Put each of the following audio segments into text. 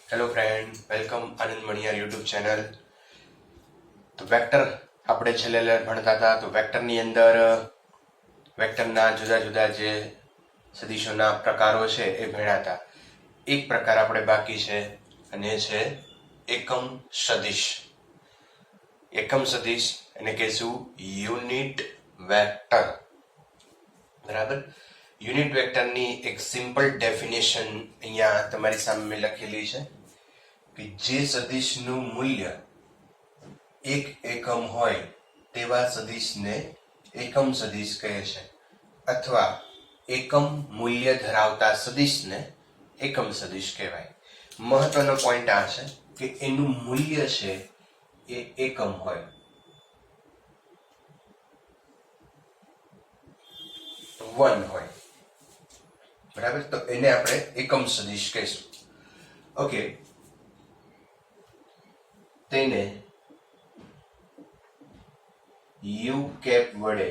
Hello friend, welcome આનંદ Maniyar YouTube channel. તો vector આપણે છેલ્લે ભણતા હતા. તો વેક્ટરની અંદર વેક્ટરના જુદા જુદા જે સદિશોના પ્રકારો છે એ ભણ્યા હતા. એક પ્રકાર આપણે બાકી છે અને એ છે એકમ સદિશ. એકમ સદિશ એને કહેશું યુનિટ વેક્ટર. બરાબર. યુનિટ વેક્ટરની એક સિમ્પલ ડેફિનેશન અહીંયા તમારી સામે મેં લખેલી છે કે જે સદિશનું મૂલ્ય એક એકમ હોય તેવા સદિશને એકમ સદિશ કહે છે, અથવા એકમ મૂલ્ય ધરાવતા સદિશને એકમ સદિશ કહેવાય. મહત્વનો પોઈન્ટ આ છે કે એનું મૂલ્ય છે એ એકમ હોય. 1 હોય. બરાબર. તો એને આપણે એકમ સદિશ કહીશું. ઓકે, તેને યુ કેપ વડે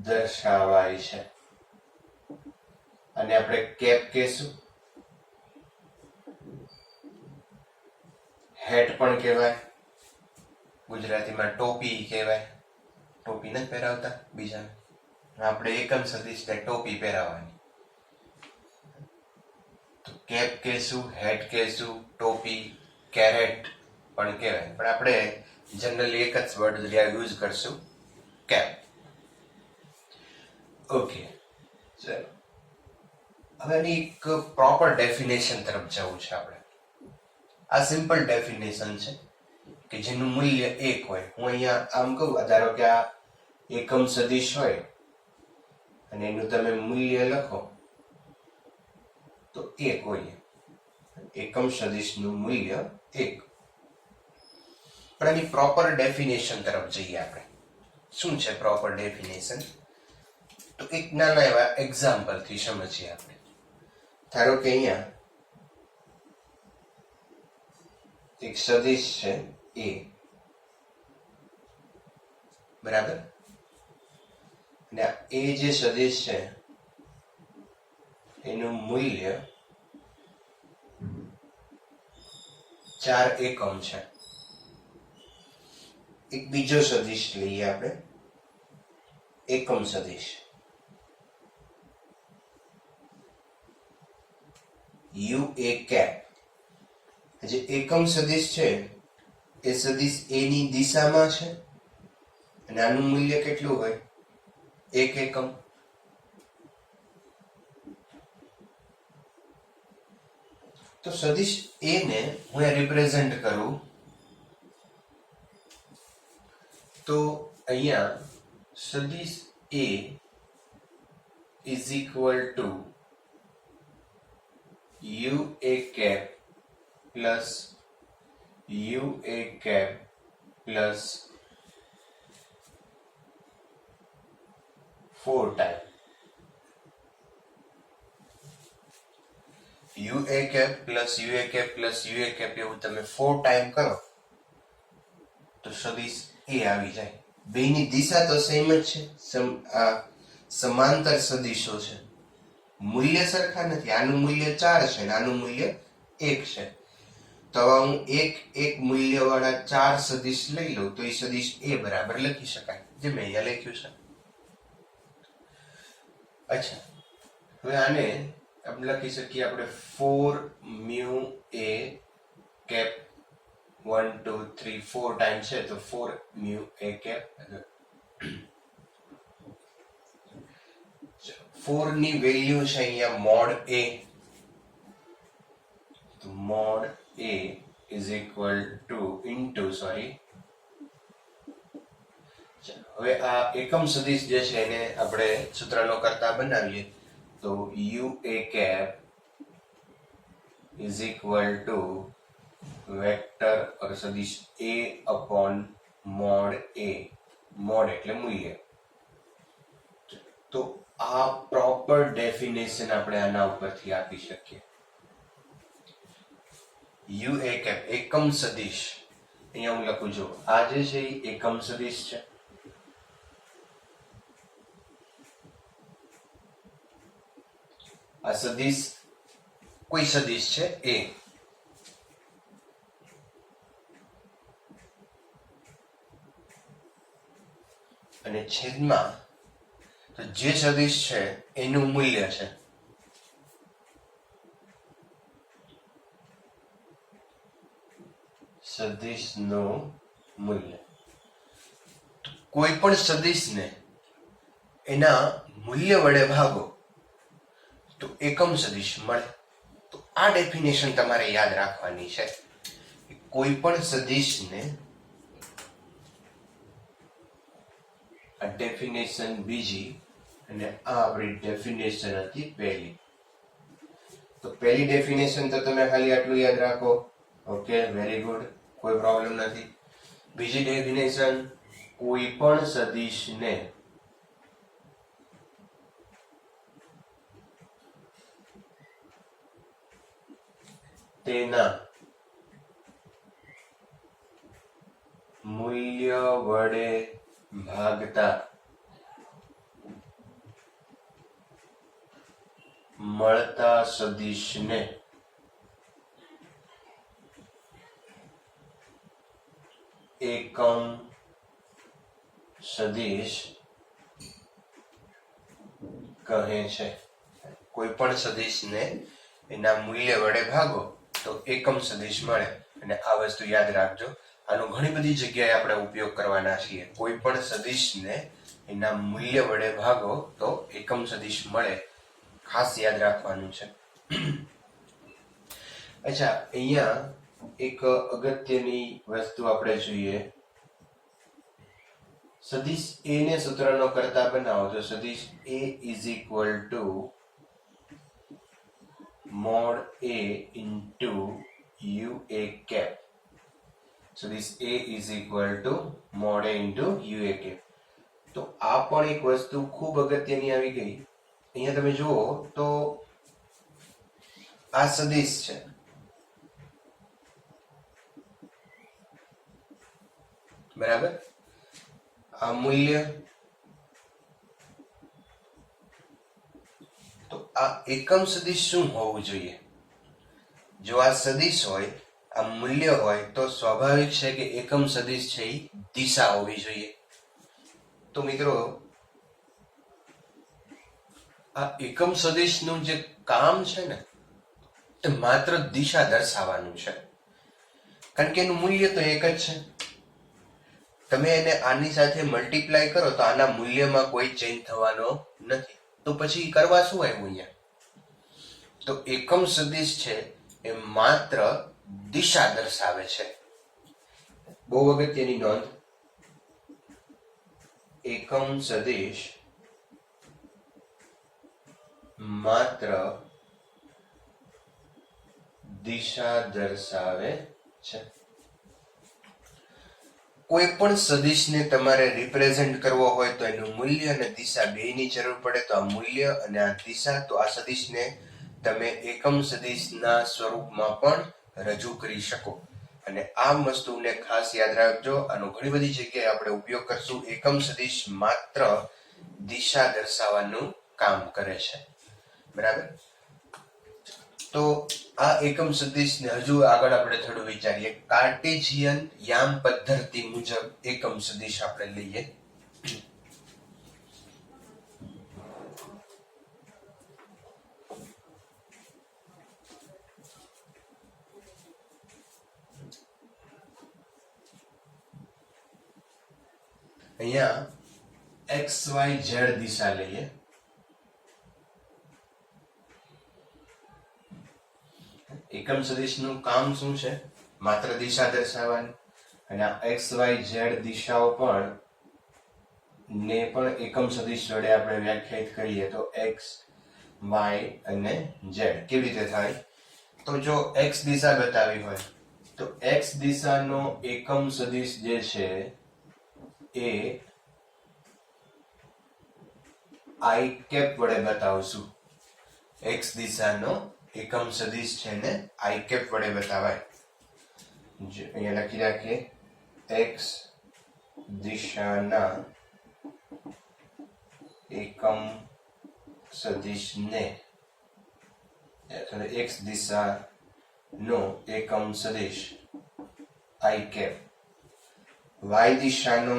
દર્શાવાય છે અને આપણે કેપ કહેશું, હેટ પણ કહેવાય, ગુજરાતીમાં ટોપી કહેવાય. ટોપી નથી પહેરાવતા બીજાને, આપણે એકમ સદિશને ટોપી પહેરાવવાની. તો કેપ કહેશું, હેટ કહેશું, ટોપી, કેરેટ પણ કહેવાય, પણ આપણે જનરલી એક જ વર્ડ યુઝ કરશું, કેપ. ઓકે, ચલો હવે એની એક પ્રોપર ડેફિનેશન તરફ જવું છે આપણે. આ સિમ્પલ ડેફિનેશન છે કે જેનું મૂલ્ય 1 હોય. હું અહીંયા આમ કહું, ધારો કે આ એકમ સદિશ હોય અને એનું તમે મૂલ્ય લખો તો 1 હોય. એકમ સદિશનું મૂલ્ય 1. પણ એની પ્રોપર ડેફિનેશન તરફ જઈએ આપણે. શું છે પ્રોપર ડેફિનેશન? તો એક નાના એવા એક્ઝામ્પલ થી સમજીએ આપણે. ધારો કે અહીંયા એક સદિશ છે a, બરાબર. અને એ જે સદિશ છે એનું મૂલ્ય 4 એકમ છે. એક બીજો સદિશ લઈએ આપણે, એકમ સદિશ યુ એ કેપ. જે એકમ સદિશ છે એ સદિશ a ની દિશામાં છે અને આનું મૂલ્ય કેટલું હોય? 1 એકમ. તો સદિશ a ને હું રિપ્રેઝન્ટ કરું તો અહીંયા સદિશ a is equal to U A cap plus U A cap plus 4 time U A cap plus U A cap plus U A cap એવું તમે 4 ટાઈમ કરો તો સદિશ એ આવી જાય. બેની દિશા તો સેમ જ છે, આ સમાંતર સદિશો છે, મૂલ્ય સરખા નથી. આનું મૂલ્ય 4 છે અને આનું મૂલ્ય 1 છે. તો હવે હું એક મૂલ્ય વાળા 4 સદિશ લઈ લઉં તો એ સદિશ a બરાબર લખી શકાય, જે મેં અહીંયા લખ્યું છે. અચ્છા, હવે આને આપણે લખી શકીએ આપણે 4 મ્યુ a કેપ 1 2 3 4 ટાઈમ છે તો 4 મ્યુ a કેપ. 4 ની વેલ્યુ છે અહીંયા મોડ a, તો mode a is equal two into હવે આ એકમ સદિશ જે છે એને આપણે સૂત્રનો કરતા બનાવીએ તો u A cap is equal to vector or સદિશ a upon mod a. Mod એટલે મૂલ્ય. તો આ પ્રોપર ડેફિનેશન આપણે આના ઉપરથી આપી શકીએ. યુ એ કેપ એકમ સદિશ, અહીંયા હું લખું છું, આ જે છે એ એકમ સદિશ છે. આ સદિશ કોઈ સદિશ છે એ, અને છેદમાં તો જે સદિશ છે એનું મૂલ્ય છે. સદિશનું મૂલ્ય. કોઈ પણ સદિશને એના મૂલ્ય વડે ભાગો તો એકમ સદિશ મળે. તો આ ડેફિનેશન તમારે યાદ રાખવાની છે. કોઈ પણ સદિશને, આ ડેફિનેશન બીજી અને આ આપણી ડેફિનેશન હતી પહેલી. તો પહેલી ડેફિનેશન તો તમે ખાલી આટલું યાદ રાખો. ઓકે, વેરી ગુડ, કોઈ પ્રોબ્લેમ નથી. બીજી ડેફિનેશન, કોઈ પણ સદિશને તેના મૂલ્ય વડે ભાગતા મળતા સદિશને એકમ સદિશ કહે છે. કોઈ પણ સદિશને એના મૂલ્ય વડે ભાગો તો એકમ સદિશ મળે. અને આ વસ્તુ યાદ રાખજો, આનો ઘણી બધી જગ્યાએ આપણે ઉપયોગ કરવાના છીએ. કોઈ પણ સદિશને એના મૂલ્ય વડે ભાગો તો એકમ સદિશ મળે, ખાસ યાદ રાખવાનું છે. અચ્છા, અહીંયા એક અગત્યની વસ્તુ આપણે જોઈએ. સદિશ એ ને સૂત્રનો કરતા બનાવો તો સદિશ a is equal to mod a into U A cap. સદિશ a is equal to mod a into U A cap. તો આ પણ એક વસ્તુ ખૂબ અગત્યની આવી ગઈ. અહીંયા તમે જુઓ તો આ સદિશ છે, બરાબર. આ મૂલ્ય, તો આ એકમ સદિશ શું હોવું જોઈએ? જો આ સદિશ હોય, આ મૂલ્ય હોય, તો સ્વાભાવિક છે કે એકમ સદિશ છે એ દિશા હોવી જોઈએ. તો મિત્રો, આ એકમ સદિશનું જે કામ છે ને, એ માત્ર દિશા દર્શાવવાનું છે. કારણ કે એનું મૂલ્ય તો એક જ છે. તમે એને આની સાથે મલ્ટીપ્લાય કરો તો આના મૂલ્યમાં કોઈ ચેન્જ થવાનો નથી. તો પછી કરવા શું આવ્યું અહીંયા? તો એકમ સદિશ છે એ માત્ર દિશા દર્શાવે છે. બહુ અગત્યની નોંધ, એકમ સદિશ માત્ર દિશા દર્શાવે છે. કોઈ પણ સદિશને તમારે રિપ્રેઝેન્ટ કરવો હોય તો એનું મૂલ્ય અને દિશા બેયની જરૂર પડે. તો આ મૂલ્ય અને આ દિશા, તો આ સદિશને તમે એકમ સદિશના સ્વરૂપમાં પણ રજૂ કરી શકો. અને આ વસ્તુને ખાસ યાદ રાખજો, આનો ઘણી બધી જગ્યાએ આપણે ઉપયોગ કરશું. એકમ સદિશ માત્ર દિશા દર્શાવવાનું કામ કરે છે, બરાબર. તો આ એકમ સદિશને હજુ આગળ આપણે થોડું વિચારીએ. કાર્ટેશિયન યામ પદ્ધતિ મુજબ એકમ સદિશ આપણે લઈએ. અહીંયા XYZ દિશા લઈએ. એકમ સદિશનું કામ શું છે? માત્ર દિશા દર્શાવવાની. અને આ XYZ દિશાઓ પણ ને પણ એકમ સદિશ વડે આપણે વ્યાખ્યાયિત કરીએ તો x, y અને z. કેવી રીતે થાય? તો જો x દિશા બતાવી હોય તો x દિશાનો એકમ સદિશ જે છે એ i કેપ વડે બતાવશું. x દિશાનો એકમ સદિશ છે ને i કેપ વડે બતાવાય. અહીંયા લખી રાખીએ, x દિશાના એકમ સદિશને x દિશાનો એકમ સદિશ i કેપ, y દિશાનો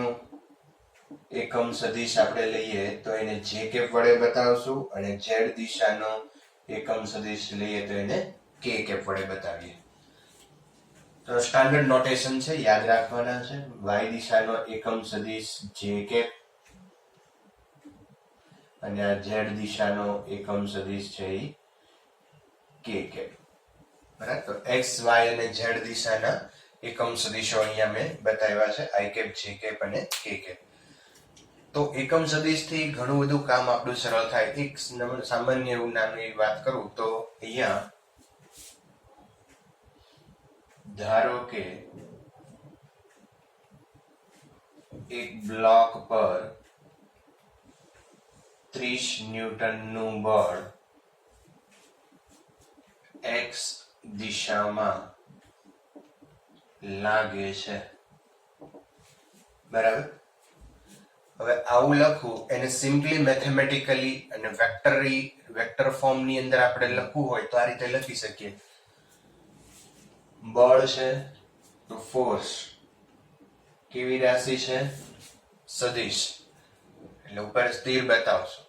એકમ સદિશ આપણે લઈએ તો એને જે કેપ વડે બતાવશું અને z દિશાનો એકમ સદિશ લઈએ તો એને કે કેપ વડે બતાવીએ. તો સ્ટાન્ડર્ડ નોટેશન છે, યાદ રાખવાના છે. y દિશાનો એકમ સદિશ જે કેપ અને આ z દિશાનો એકમ સદિશ છે એ કે કેપ. બરાબર. તો x y અને z દિશાના એકમ સદિશો અહીંયા મેં બતાવ્યા છે, i કેપ, j કેપ અને કે કેપ. તો એકમ સદિશ થી ઘણું બધું કામ આપણું સરળ થાય. એક સામાન્ય એવું નાની વાત કરું તો અહીંયા ધારો કે એક બ્લોક પર 30 ન્યૂટનનું બળ x દિશામાં લાગે છે. બરાબર. હવે આવું લખવું એને સિમ્પલી મેથેમેટિકલી અને વેક્ટર ફોર્મ ની અંદર આપણે લખવું હોય તો આ રીતે લખી શકીએ. બળ છે તો ફોર્સ કેવી રાશિ છે? સદિશ. એટલે ઉપર સ્થિર બતાવશો.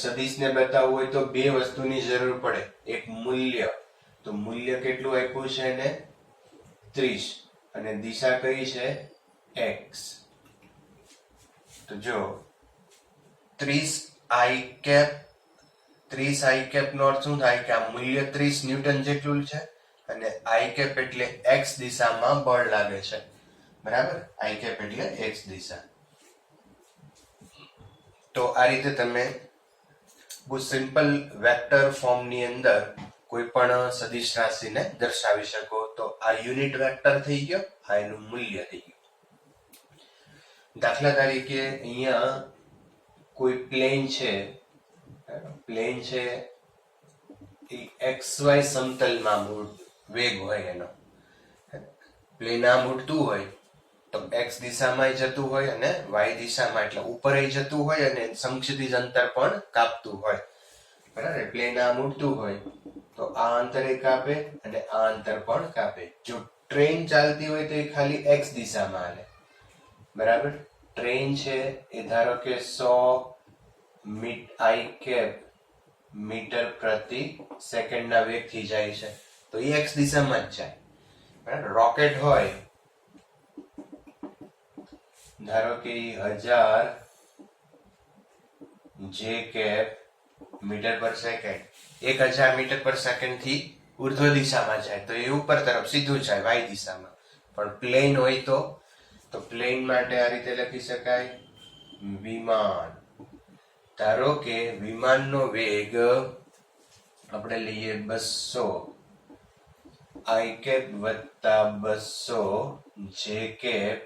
સદિશને બતાવવું હોય તો બે વસ્તુની જરૂર પડે. એક મૂલ્ય, તો મૂલ્ય કેટલું આપ્યું છે એને? 30, અને દિશા કઈ છે? x. તો જો 30 i કેપ, 30 i કેપ નો અર્થ શું થાય કે આ મૂલ્ય 30 ન્યૂટન જેટલું છે અને i કેપ એટલે x દિશામાં બળ લાગે છે. બરાબર. i કેપ એટલે x દિશા. તો આ રીતે તમે બહુ સિમ્પલ વેક્ટર ફોર્મ ની અંદર કોઈ પણ સદિશ રાશિને દર્શાવી શકો. તો આ યુનિટ વેક્ટર થઈ ગયો, આ એનું મૂલ્ય થઈ ગયું. દાખલા તરીકે અહીંયા કોઈ પ્લેન છે એ xy સમતલમાં વેગ હોય એનો. પ્લેન આમ ઉડતું હોય તો x દિશામાં જતું હોય અને y દિશામાં, એટલે ઉપર જતું હોય અને સમક્ષિતિજ અંતર પણ કાપતું હોય. બરાબર. પ્લેન આમ ઉડતું હોય તો આ અંતરે કાપે અને આ અંતર પણ કાપે. જો ટ્રેન ચાલતી હોય તો એ ખાલી x દિશામાં હાલે. બરાબર. ટ્રેન છે એ ધારો કે 100 i કેપ મીટર પ્રતિ સેકન્ડના વેગથી જાય છે તો એ x દિશામાં જ જાય. બરાબર. રોકેટ હોય ધારો કે 1000 j કેપ મીટર પર સેકન્ડ, 1000 મીટર પર સેકન્ડ થી ઉર્ધ્વ દિશામાં જાય તો એ ઉપર તરફ સીધું જાય y દિશામાં. પણ પ્લેન હોય તો પ્લેન માટે આ રીતે લખી શકાય. વિમાન. ધારો કે વિમાનનો વેગ આપણે લઈએ 200 i કેપ વત્તા 200 j કેપ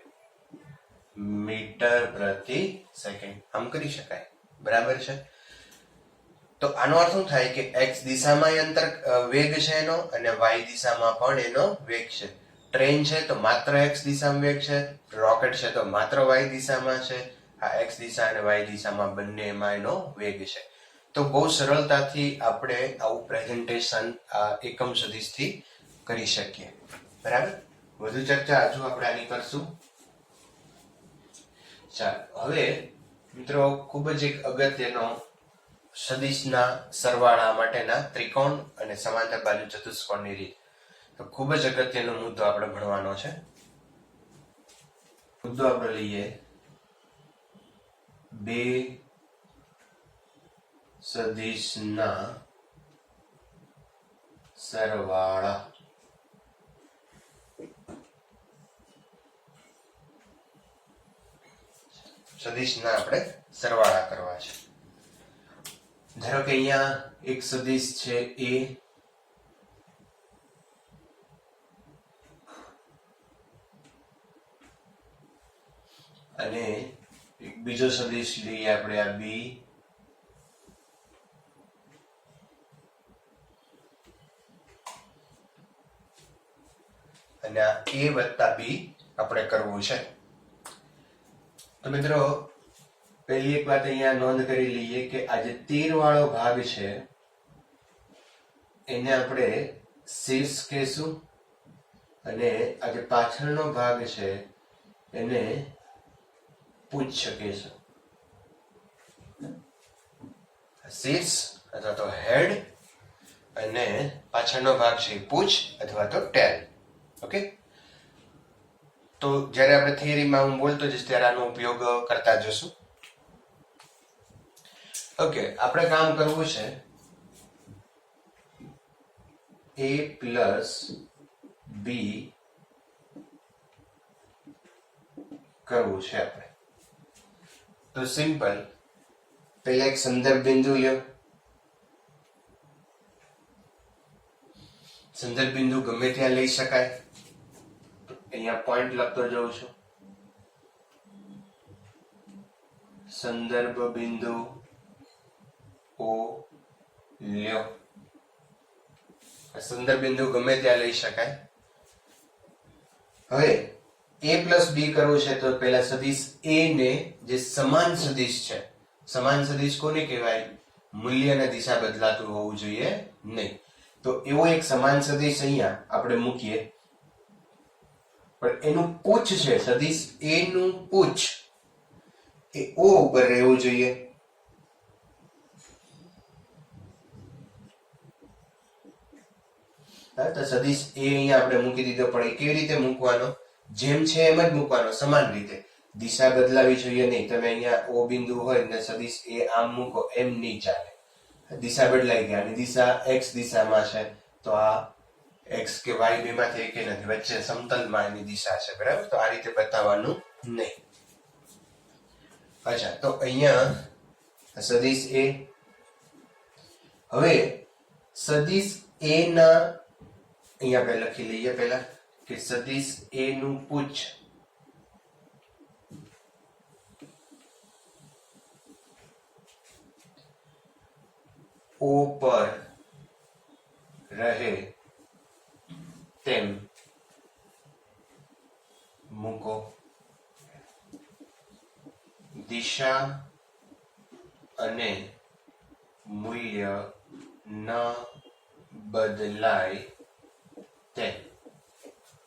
મીટર પ્રતિ સેકન્ડ. આમ કરી શકાય. બરાબર છે. તો આનો અર્થ શું થાય કે x દિશામાં અંતર વેગ છે એનો અને y દિશામાં પણ એનો વેગ છે. ટ્રેન છે તો માત્ર x દિશામાં વેગ છે, રોકેટ છે તો માત્ર y દિશામાં છે. આ x દિશા અને y દિશામાં બંનેમાં એનો વેગ છે. તો બહુ સરળતાથી આપણે આવું પ્રેઝન્ટેશન આ એકમ સદિશથી કરી શકીએ. બરાબર. વધુ ચર્ચા હજુ આપણે આની કરશું. ચાલો હવે મિત્રો ખૂબ જ એક અગત્યનો સદિશના સરવાળા માટેના ત્રિકોણ અને સમાંતર બાજુ ચતુષ્કોણની રીત. તો ખૂબ જ અગત્યનો મુદ્દો આપણે ભણવાનો છે. મુદ્દો આપણે લઈએ બે સદિશના સરવાળા. સદિશના આપણે સરવાળા કરવા છે. ધારો કે અહીંયા એક સદિશ છે a અને એક બીજો સદિશ લઈએ આપણે આ b અને આ a વત્તા b આપણે કરવું છે. તો મિત્રો પહેલી એક વાત અહીંયા નોંધ કરી લઈએ કે આ જે તીર વાળો ભાગ છે એને આપણે શીર્ષ કહેશું અને આ જે પાછળનો ભાગ છે એને પુચ્છ કહેશું. શીર્ષ અથવા તો હેડ અને પાછળનો ભાગ છે પૂછ અથવા તો ટેલ. ઓકે, તો જ્યારે આપણે થિયરીમાં હું બોલતો જઈશ ત્યારે આનો ઉપયોગ કરતા જશું. ઓકે, આપણે કામ કરવું છે a પ્લસ બી કરવું છે આપણે. તો સિમ્પલ, પહેલા એક સંદર્ભ બિંદુ લ્યો. સંદર્ભ બિંદુ ગમે ત્યાં લઈ શકાય. અહીંયા પોઈન્ટ લખતો જાઉં છું. સંદર્ભ બિંદુ ઓ લ્યો. સંદર્ભ બિંદુ ગમે ત્યાં લઈ શકાય. હવે a પ્લસ બી કરવું છે તો પહેલા સદિશ a ને જે સમાન સદિશ છે, સમાન સદિશ કોને કહેવાય? મૂલ્ય અને દિશા બદલાતું હોવું જોઈએ નહીં. તો એવો એક સમાન સદિશ અહીંયા આપણે મૂકીએ, પણ એનું પૂછ છે સદિશ a નું પૂછ એ o ઉપર રહેવું જોઈએ. તો સદિશ a અહીંયા આપણે મૂકી દીધો, પણ એ કેવી રીતે મૂકવાનો? જેમ છે એમ જ મૂકવાનો, સમાન રીતે. દિશા બદલાવી જોઈએ નહીં. તમે અહીંયા o બિંદુ હોય ને સદિશ a આમ મૂકો, એમ નહીં ચાલે. દિશા બદલાઈ ગઈ. આની દિશા x દિશામાં છે તો આ x કે y બેમાંથી એકે નથી, વચ્ચે સમતલમાં એની દિશા છે. બરાબર? તો આ રીતે બતાવવાનું નહીં. અચ્છા, તો અહીંયા સદિશ a. હવે સદિશ a ના અહીંયા આપણે લખી લઈએ પહેલા કે સદિશ a નું પૂછ o પર રહે તેમ મૂકો. દિશા અને મૂલ્ય ન બદલાય તેમ.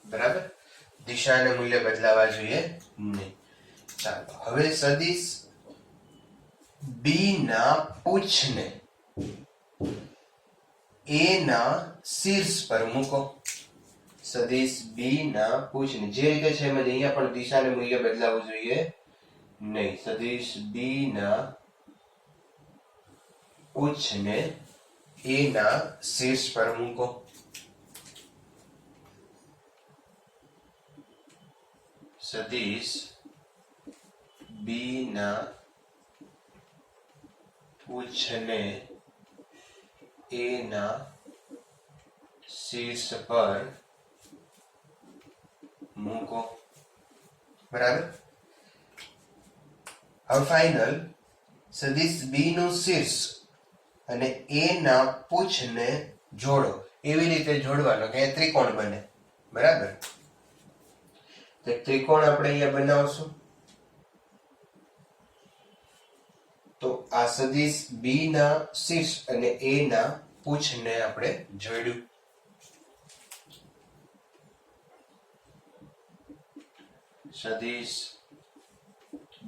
બરાબર? દિશા અને મૂલ્ય બદલાવા જોઈએ નહીં. ચાલો, હવે સદિશ b ના પૂછને a ના શીર્ષ પર મૂકો. સદિશ b ના પૂછને જે રીતે છે એમ જ અહીંયા પણ દિશા અને મૂલ્ય બદલાવું જોઈએ નહીં. સદિશ b ના પૂછને a ના શીર્ષ પર મૂકો. સદિશ b ના પૂછને a ના શીર્ષ પર મૂકો. બરાબર? હવે ફાઇનલ સદિશ b નું શીર્ષ અને a ના પૂછને જોડો. એવી રીતે જોડવાનો કે ત્રિકોણ બને. બરાબર? તો ત્રિકોણ આપણે અહીંયા બનાવશું. તો આ સદિશ b ના શીર્ષ અને a ના પૂછને આપણે જોડ્યું. સદિશ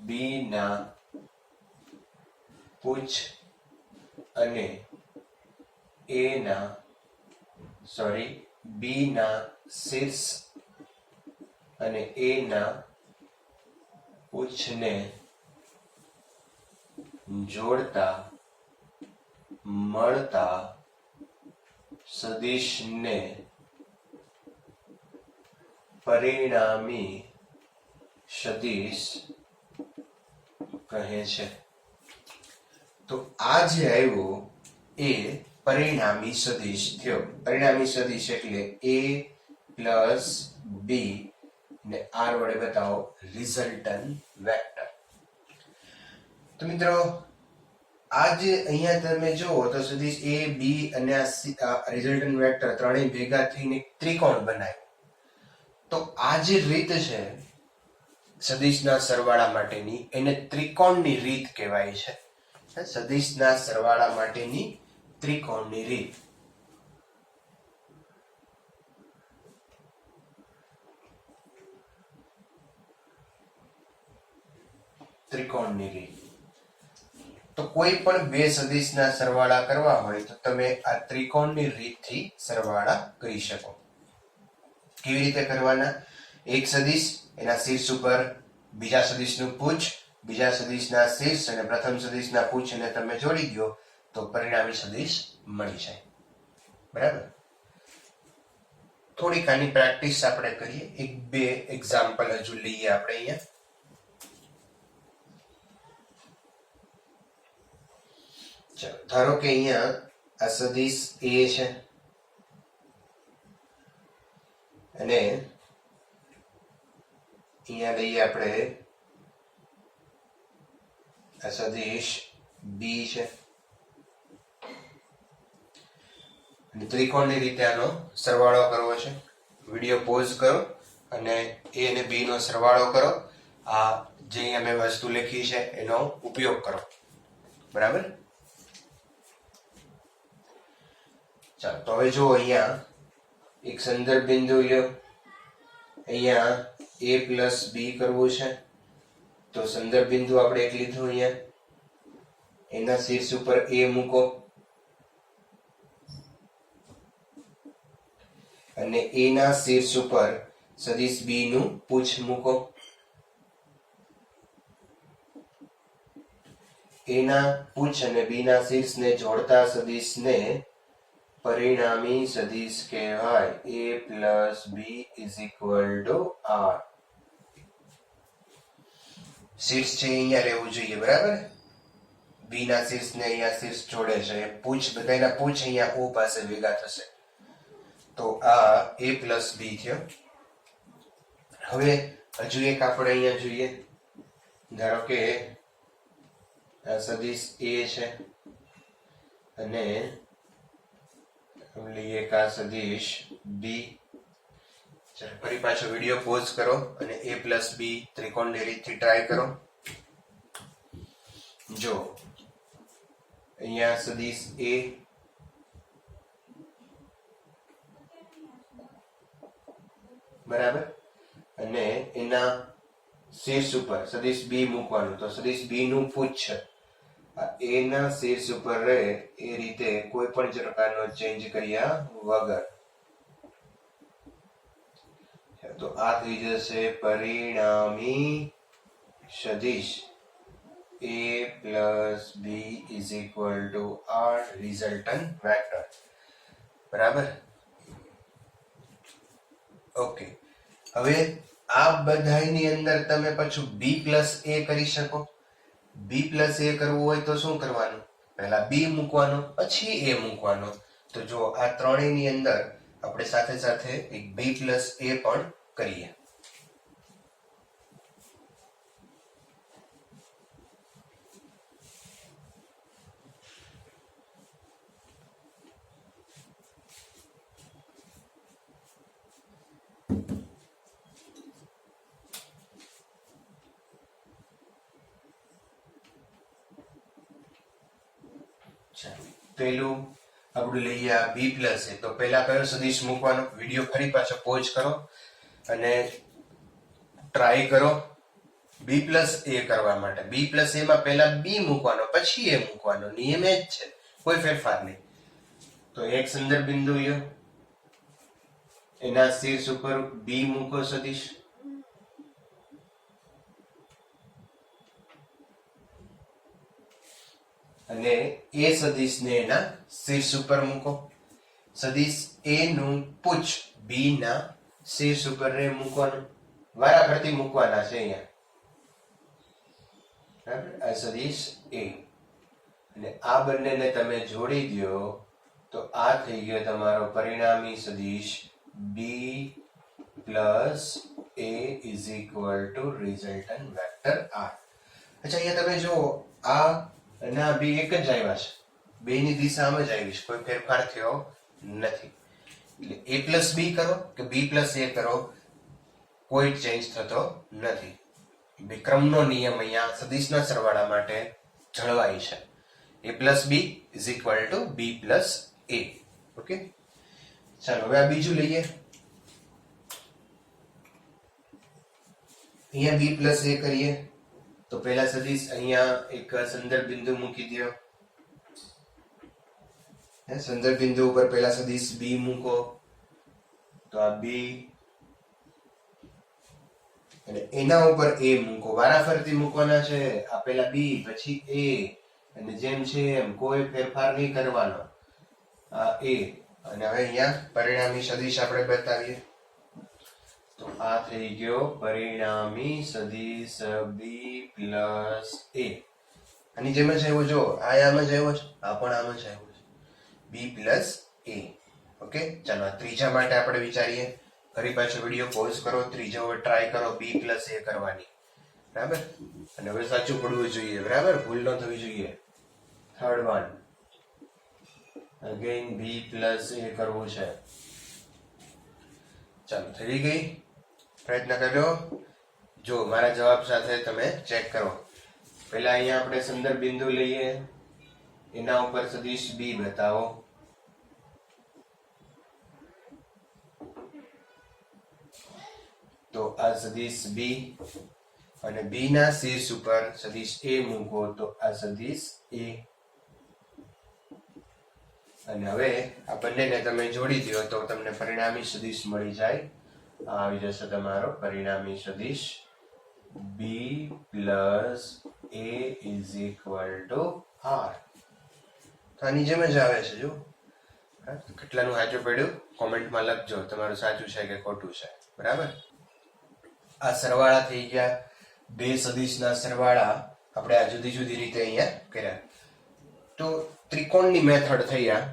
b ના પૂછ અને a ના b ના શીર્ષ અને a ના પૂછને જોડતા મળતા સદિશને પરિણામી સદિશ કહે છે. તો આ જે આવ્યો એ પરિણામી સદિશ થયો. પરિણામી સદિશ એટલે a પ્લસ b ને r વડે બતાવો રિઝલ્ટન્ટ વેક્ટર. તો મિત્રો આ જે અહીંયા તમે જુઓ તો સદિશ a b અને આ રિઝલ્ટન્ટ વેક્ટર ત્રણેય ભેગા થઈને ત્રિકોણ બનાવ્યો. તો આ જે રીત છે સદિશના સરવાળા માટેની એને ત્રિકોણની રીત કહેવાય છે. સદિશના સરવાળા માટેની ત્રિકોણની રીત. ત્રિકોણની રીત. તો કોઈ પણ બે સદિશના સરવાળા કરવા હોય તો તમે આ ત્રિકોણની રીતથી સરવાળા કરી શકો. કેવી રીતે કરવાના? એક સદિશ એના શીર્ષ ઉપર બીજા સદિશનું પૂછ, બીજા સદિશના શીર્ષ અને પ્રથમ સદિશના પૂછને તમે જોડી દો તો પરિણામી સદિશ મળી જાય. બરાબર? થોડીક આની પ્રેક્ટિસ આપણે કરીએ. એક બે એક્ઝામ્પલ હજુ લઈએ આપણે અહીંયા. ચલો ધારો કે અહીંયા આ સદિશ A છે અને અહીંયા લઈએ આપણે આ સદિશ B છે. ત્રિકોણની રીતે આનો સરવાળો કરવો છે. વિડીયો પોઝ કરો અને A અને B નો સરવાળો કરો. આ જે અહીંયા મેં વસ્તુ લખી છે એનો ઉપયોગ કરો. બરાબર? ચાલો તો હવે જો અહીંયા એક સંદર્ભ બિંદુ લ્યો. અહીંયા A પ્લસ B કરવું છે તો સંદર્ભ બિંદુ આપણે એક લીધું અહીંયા. એના શીર્ષ ઉપર A મૂકો અને A ના શીર્ષ ઉપર સદિશ B નું પૂછ મૂકો. A ના પૂછ અને B ના શીર્ષને જોડતા સદિશને પરિણામી સદિશ કહેવાય. A plus B is equal two R. શીર્ષ છે અહીંયા રહેવું જોઈએ. બરાબર? B ના શીર્ષને અહીંયા શીર્ષ જોડે છે. પૂછ બધાના પૂછ અહીંયા O પાસે ભેગા થશે. તો આ A પ્લસ B થયો. હવે હજુ એક આપણે અહીંયા જોઈએ. ધારો કે આ સદિશ A છે અને લઈએ એક આ સદિશ B. ચાલો ફરી પાછો વિડીયો પોઝ કરો અને A પ્લસ B ત્રિકોણની રીતથી ટ્રાય કરો. જો અહીંયા સદિશ A બરાબર અને એના શીર્ષ ઉપર સદિશ B મૂકવાનું. તો સદિશ B નું પૂછ છે. આ A ના શીર્ષ ઉપર રહે એ રીતે કોઈ પણ પ્રકારનો ચેન્જ કર્યા વગર. તો આ થઈ જશે પરિણામી સદિશ A plus B is equal two R resultant vector. બરાબર? ઓકે. હવે આ બધાની અંદર તમે પાછું B પ્લસ A કરી શકો. B પ્લસ A કરવું હોય તો શું કરવાનું? પહેલા B મૂકવાનો પછી A મૂકવાનો. તો જો આ ત્રણેયની અંદર આપણે સાથે સાથે એક B પ્લસ A પણ કરીએ. પેલું આપણું લઈએ આ B પ્લસ A. તો પહેલા કયો સદિશ મૂકવાનો? વિડીયો ફરી પાછો પોઝ કરો અને ટ્રાય કરો B પ્લસ A કરવા માટે. B પ્લસ A માં પહેલા B મૂકવાનો પછી A મૂકવાનો. નિયમ એ જ છે, કોઈ ફેરફાર નહીં. તો એક સંદર્ભ બિંદુ લ્યો. એના શીર્ષ ઉપર B મૂકો સદિશ. અને એ સદિશને એના શીર્ષ ઉપર મૂકો. સદિશ A નું પૂછ B ના શીર્ષ ઉપર મૂકવાનું. વારાફરતી મૂકવાના છે અહીંયા. બરાબર? આ સદિશ A અને આ બંનેને તમે જોડી દો તો આ થઈ ગયો તમારો પરિણામી સદિશ B plus A is equal two resultant vector R. અચ્છા અહીંયા તમે જુઓ આ અને આ બે એક જ આવ્યા છે. બેની દિશામાં જ આવી છે, કોઈ ફેરફાર થયો નથી. એટલે A પ્લસ B કરો કે B પ્લસ A કરો કોઈ ચેન્જ થતો નથી. વિક્રમનો નિયમ અહીંયા સદિશના સરવાળા માટે જળવાય છે. A plus B is equal two B plus A. Okay, ચાલો હવે આ બીજું લઈએ. અહીંયા B પ્લસ A કરીએ તો પહેલા સદિશ અહીંયા એક સંદર્ભ બિંદુ મૂકી દો. સંદર્ભ બિંદુ ઉપર પહેલા સદિશ b મૂકો. તો આ b અને એના ઉપર a મૂકો. વારાફરતી મૂકવાના છે. આ પહેલા b પછી a અને જેમ છે એમ કોઈ ફેરફાર નહીં કરવાનો. આ a અને હવે અહીંયા પરિણામી સદિશ આપણે બતાવીએ. તો આ થઈ ગયો પરિણામી સદિશ b પ્લસ a. આની જેમ જ આવ્યો. જો આમ જ આવ્યો છે, આ પણ આમ જ આવ્યો છે, b પ્લસ a. ઓકે, ચાલો આ ત્રીજા માટે આપણે વિચારીએ. ફરી પાછો વિડીયો પોઝ કરો, ત્રીજો ટ્રાય કરો b પ્લસ a કરવાની. બરાબર, અને હવે સાચું પડવું જોઈએ. બરાબર, ભૂલ ન થવી જોઈએ. Third one again b plus a કરવું છે. ચાલો થઈ ગઈ. પ્રયત્ન કર્યો. જો મારા જવાબ સાથે તમે ચેક કરો. પહેલા અહીંયા આપણે સંદર્ભ બિંદુ લઈએ, એના ઉપર સદિશ b બતાવો. તો આ સદિશ b અને b ના શીર્ષ ઉપર સદિશ a મૂકો. તો આ સદિશ a અને હવે આ બંનેને તમે જોડી દો તો તમને પરિણામી સદિશ મળી જાય. આવી જશે તમારો પરિણામી સદિશ b plus a is equal two r. તો આની જેમ જ આવે છે. જો કેટલાનું સાચું પડ્યું કોમેન્ટમાં લખજો, તમારું સાચું છે કે ખોટું છે. બરાબર, આ સરવાળા થઈ ગયા. બે સદિશના સરવાળા આપણે આ જુદી જુદી રીતે અહીંયા કર્યા. તો ત્રિકોણની મેથડ થઈ આ.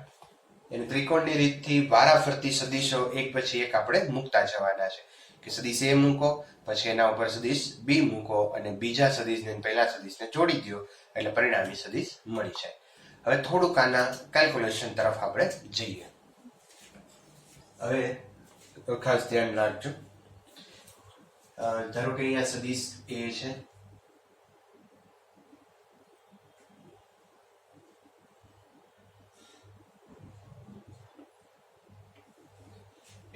અને ત્રિકોણની રીતથી વારાફરતી સદિશો એક પછી એક આપણે મૂકતા જવાના છે. કે સદિશ a મૂકો, પછી એના ઉપર સદિશ b મૂકો અને બીજા સદિશને પહેલા સદિશને જોડી દો એટલે પરિણામી સદિશ મળી જાય. હવે થોડુંક આના કેલ્ક્યુલેશન તરફ આપણે જઈએ. હવે ખાસ ધ્યાન રાખજો. ધારો કે અહીંયા સદિશ a છે,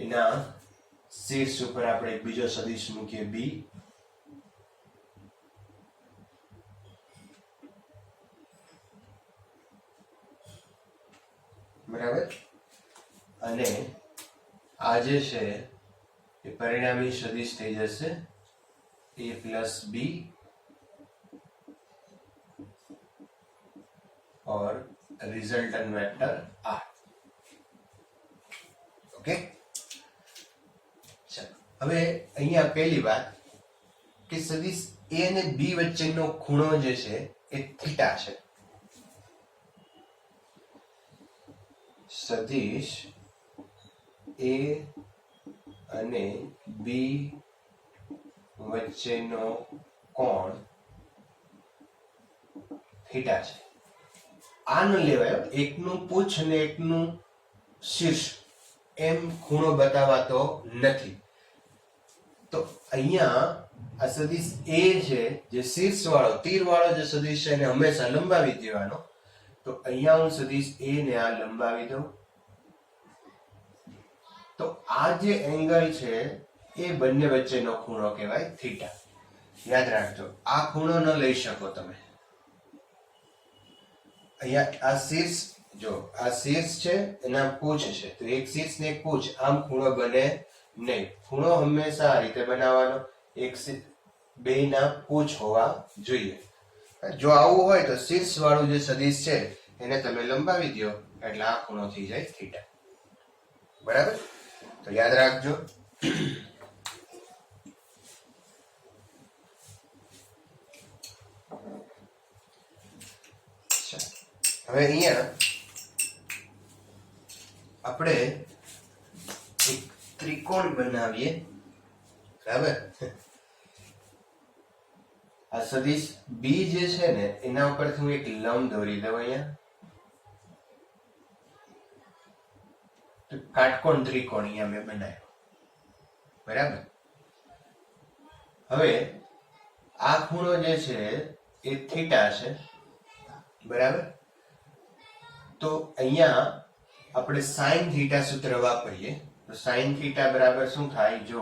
એના શીર્ષ ઉપર આપણે એક બીજો સદિશ મૂકીએ b. બરાબર, અને આ જે છે એ પરિણામી સદિશ થઈ જશે a પ્લસ b और रिजल्टन वेक्टर r. ओके, હવે અહીંયા પહેલી વાત કે સદિશ a અને b વચ્ચેનો ખૂણો જે છે એ થીટા છે. સદિશ a અને b વચ્ચેનો કોણ થીટા છે. આ ન લેવાય, એકનું પૂછ અને એકનું શીર્ષ એમ ખૂણો બતાવાતો નથી. તો અહીંયા આ સદિશ a છે જે શીર્ષ વાળો તીર વાળો જે સદિશ છે એને હંમેશા લંબાવી દેવાનો. તો અહીંયા હું સદિશ a ને આ લંબાવી દઉં. તો આ જે એંગલ છે એ બંને વચ્ચેનો ખૂણો કહેવાય થીટા. યાદ રાખજો, આ ખૂણો ન લઈ શકો તમે. અહીંયા આ શીર્ષ, જો આ શીર્ષ છે એના પૂછ છે, તો એક શીર્ષ ને એક પૂછ, આમ ખૂણો બને નહીં. ખૂણો હંમેશા આ રીતે બનાવવાનો, એક બે ના પૂછ હોવા જોઈએ. જો આવું હોય તો શીર્ષ વાળું જે સદિશ છે એને તમે લંબાવી દો એટલે આ ખૂણો થઈ જાય થીટા. બરાબર, તો યાદ રાખજો. હવે અહીંયા આપણે એક ત્રિકોણ બનાવીએ. બરાબર, આ સદિશ b જે છે ને એના ઉપરથી હું એક લંબ દોરી દઉં. અહીંયા કાટકોણ ત્રિકોણ અહીંયા મેં બનાવ્યો. બરાબર, હવે આ ખૂણો જે છે એ થીટા છે. બરાબર, તો અહીંયા આપણે સાઇન થીટા સૂત્ર વાપરીએ. તો સાઇન થીટા બરાબર શું થાય? જો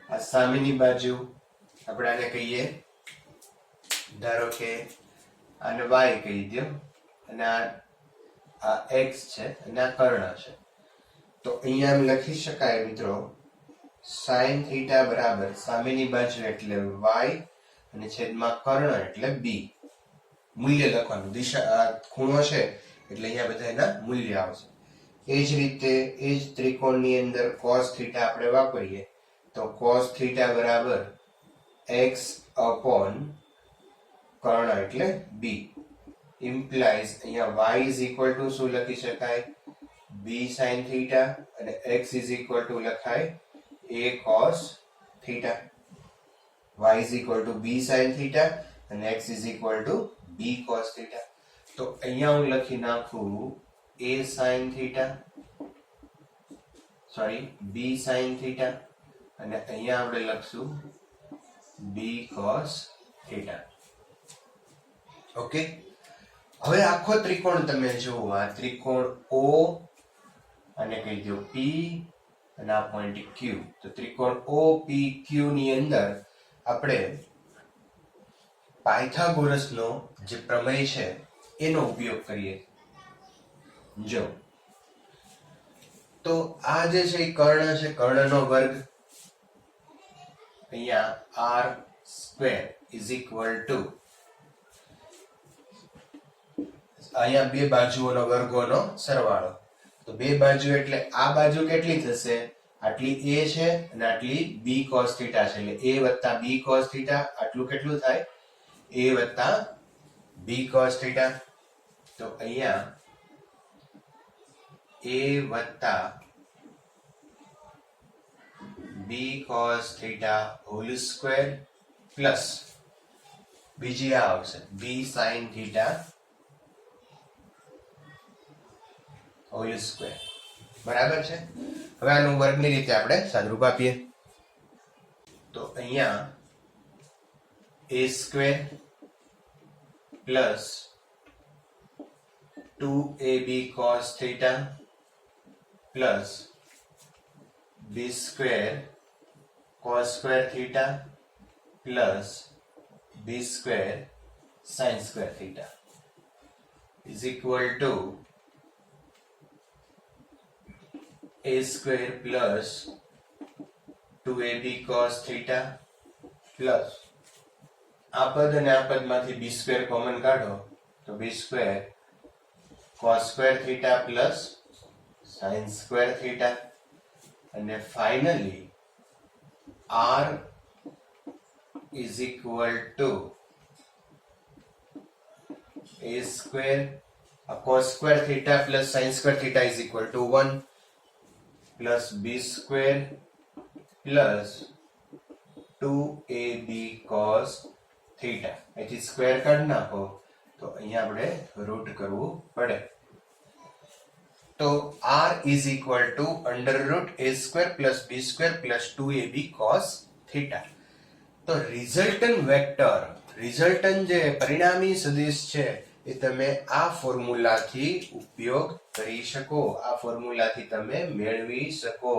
આ સામેની બાજુ આપણે આને કહીએ, ધારો કે આને y કહી દો અને આ x છે અને આ કર્ણ છે. તો અહીંયા એમ લખી શકાય મિત્રો, sin θ બરાબર સામેની બાજુ એટલે y અને છેદમાં કર્ણ એટલે b. મૂલ્ય લખવાનું, દિશા ખૂણો છે એટલે અહીંયા બધા એના મૂલ્ય આવશે. એ જ રીતે એ જ ત્રિકોણની અંદર cos θ આપણે વાપરીએ તો cos θ બરાબર x upon કર્ણ એટલે b implies અહીંયા y is equal to શું લખી શકાય, b sin θ અને x is equal to લખાય a cos θ. y is equal to b sin θ અને x is equal to b cos θ. તો અહીંયા હું લખી નાખું a sin θ b sin θ અને અહીંયા આપણે લખશું b cos θ. ઓકે, હવે આખો ત્રિકોણ તમે જુઓ, આ ત્રિકોણ O અને કહી દો P અને આ પોઈન્ટ Q. તો ત્રિકોણ OPQ ની અંદર આપણે પાયથાગોરસનો જે પ્રમેય છે એનો ઉપયોગ કરીએ. જો તો આ જે છે એ કર્ણ છે, કર્ણનો વર્ગ અહીંયા r square is equal two અહીંયા બે બાજુઓનો વર્ગોનો સરવાળો. તો બે બાજુ એટલે આ બાજુ કેટલી થશે, આટલી a છે અને આટલી b cos θ છે, એટલે a વત્તા b cos θ. આટલું કેટલું થાય, a વત્તા b cos θ. તો અહીંયા a વત્તા b cos θ whole square plus બીજી આ આવશે b sin θ હોલ સ્ક્વેર. બરાબર છે. હવે આનું વર્ગની રીતે આપણે સાદરૂપ આપીએ તો અહીંયા a square plus 2ab cos θ plus b square cos square θ plus b square sin square θ is equal to a square plus 2ab cos theta plus આ પદ અને આ પદમાંથી b square કોમન કાઢો તો b square cos square theta plus sin square theta અને finally r is equal to a square cos square theta plus sin square theta is equal to 1 plus b square plus 2ab cos theta. અહીંથી square કાઢી નાખો તો અહીંયા આપણે route કરવું પડે. તો r is equal to under root a square plus b square plus 2ab cos theta. તો રિઝલ્ટન્ટ વેક્ટર, રિઝલ્ટન્ટ જે પરિણામી સદિશ છે એ તમે આ ફોર્મ્યુલાથી ઉપયોગ કરી શકો, આ ફોર્મ્યુલાથી તમે મેળવી શકો.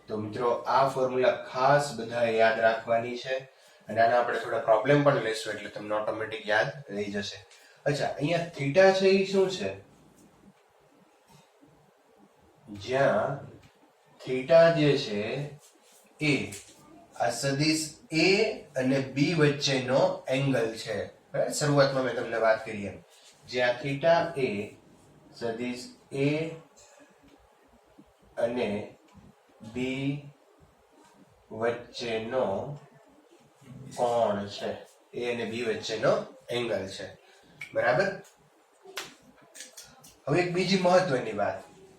તો મિત્રો આ ફોર્મ્યુલા ખાસ બધાએ યાદ રાખવાની છે અને આના આપણે થોડા પ્રોબ્લેમ પણ લેશું એટલે તમને ઓટોમેટિક યાદ રહી જશે. અચ્છા, અહીંયા થીટા છે એ શું છે, જ્યાં થીટા જે છે એ આ સદિશ a અને b વચ્ચેનો એંગલ છે. શરૂઆતમાં મેં તમને વાત કરી એમ, જ્યાં થીટા એ સદિશ a અને b વચ્ચેનો કોણ છે, a અને b વચ્ચેનો એંગલ છે. બરાબર. હવે એક બીજી મહત્વની વાત,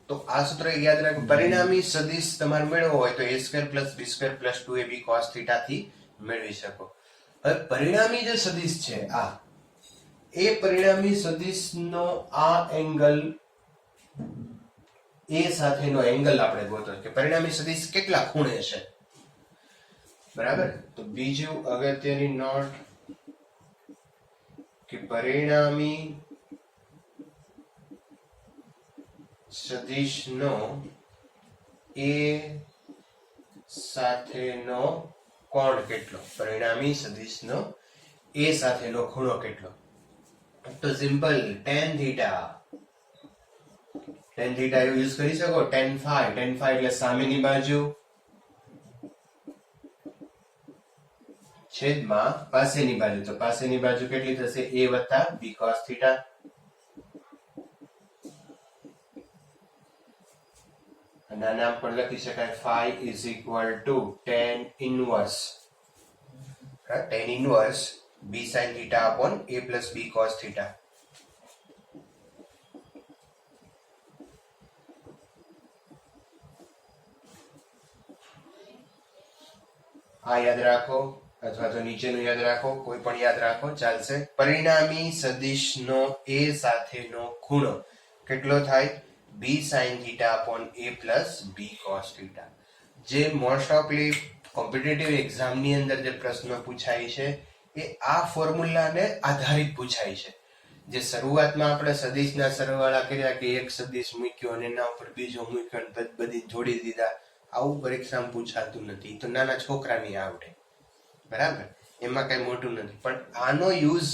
તો આ સૂત્ર યાદ રાખો, પરિણામી સદિશ તમારે મેળવવો હોય તો a square plus b square plus 2ab cos theta થી મેળવી શકો. હવે પરિણામી જે સદિશ છે આ, એ પરિણામી સદિશનો આ એંગલ એ સાથેનો એંગલ આપણે ગોતો કે પરિણામી સદિશ કેટલા ખૂણે છે. બરાબર. તો બીજું અગત્યની નોટ કે પરિણામી સદિશનો એ સાથેનો કોણ કેટલો, પરિણામી સદિશનો એ સાથેનો ખૂણો કેટલો. તો સિમ્પલ tan થીટા યુઝ કરી શકો. tan phi એટલે સામેની બાજુ છેદમાં પાસેની બાજુ. તો પાસેની બાજુ કેટલી થશે? a વત્તા b cos થીટા. અને આને પણ લખી શકાય phi is equal to tan inverse b sin theta upon a plus b cos theta. આ યાદ રાખો અથવા તો નીચેનું યાદ રાખો, કોઈ પણ યાદ રાખો ચાલશે. પરિણામી સદિશનો a સાથેનો ખૂણો કેટલો થાય? b sin theta upon a plus b cos theta. જે મોસ્ટ ઓફલી કોમ્પિટિટિવ એક્ઝામની અંદર જે પ્રશ્નો પૂછાય છે એ આ ફોર્મ્યુલાને આધારિત પૂછાય છે. જે શરૂઆતમાં આપણે સદિશના સરવાળા કર્યા કે એક સદિશ મૂક્યો અને એના ઉપર બીજો મૂક્યો અને બધી જોડી દીધા, આવું પરીક્ષામાં પૂછાતું નથી. તો નાના છોકરાની આવડે, બરાબર, એમાં કઈ મોટું નથી. પણ આનો યુઝ,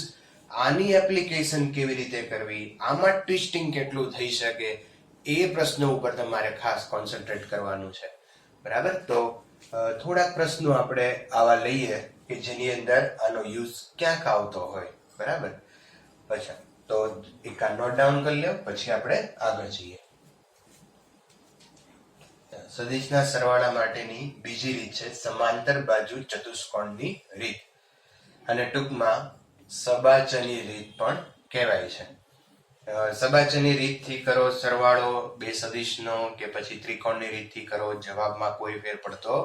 આની એપ્લિકેશન કેવી રીતે કરવી, આમાં ટ્વિસ્ટિંગ કેટલું થઈ શકે, એ પ્રશ્ન ઉપર તમારે ખાસ કોન્સન્ટ્રેટ કરવાનું છે, બરાબર. તો થોડાક પ્રશ્નો આપણે આવા લઈએ કે જેની અંદર આનો યુઝ ક્યાંક આવતો હોય, બરાબર. અચ્છા, તો એક આ નોટ ડાઉન કરી લો, પછી આપણે આગળ જઈએ. સદિશના સરવાળા માટેની બીજી રીત છે સમાંતર બાજુ ચતુષ્કોણની રીત, અને ટૂંકમાં સબાચની રીત પણ કહેવાય છે. સબાચની રીતથી કરો સરવાળો બે સદિશનો કે પછી ત્રિકોણની રીતથી કરો, જવાબમાં કોઈ ફેર પડતો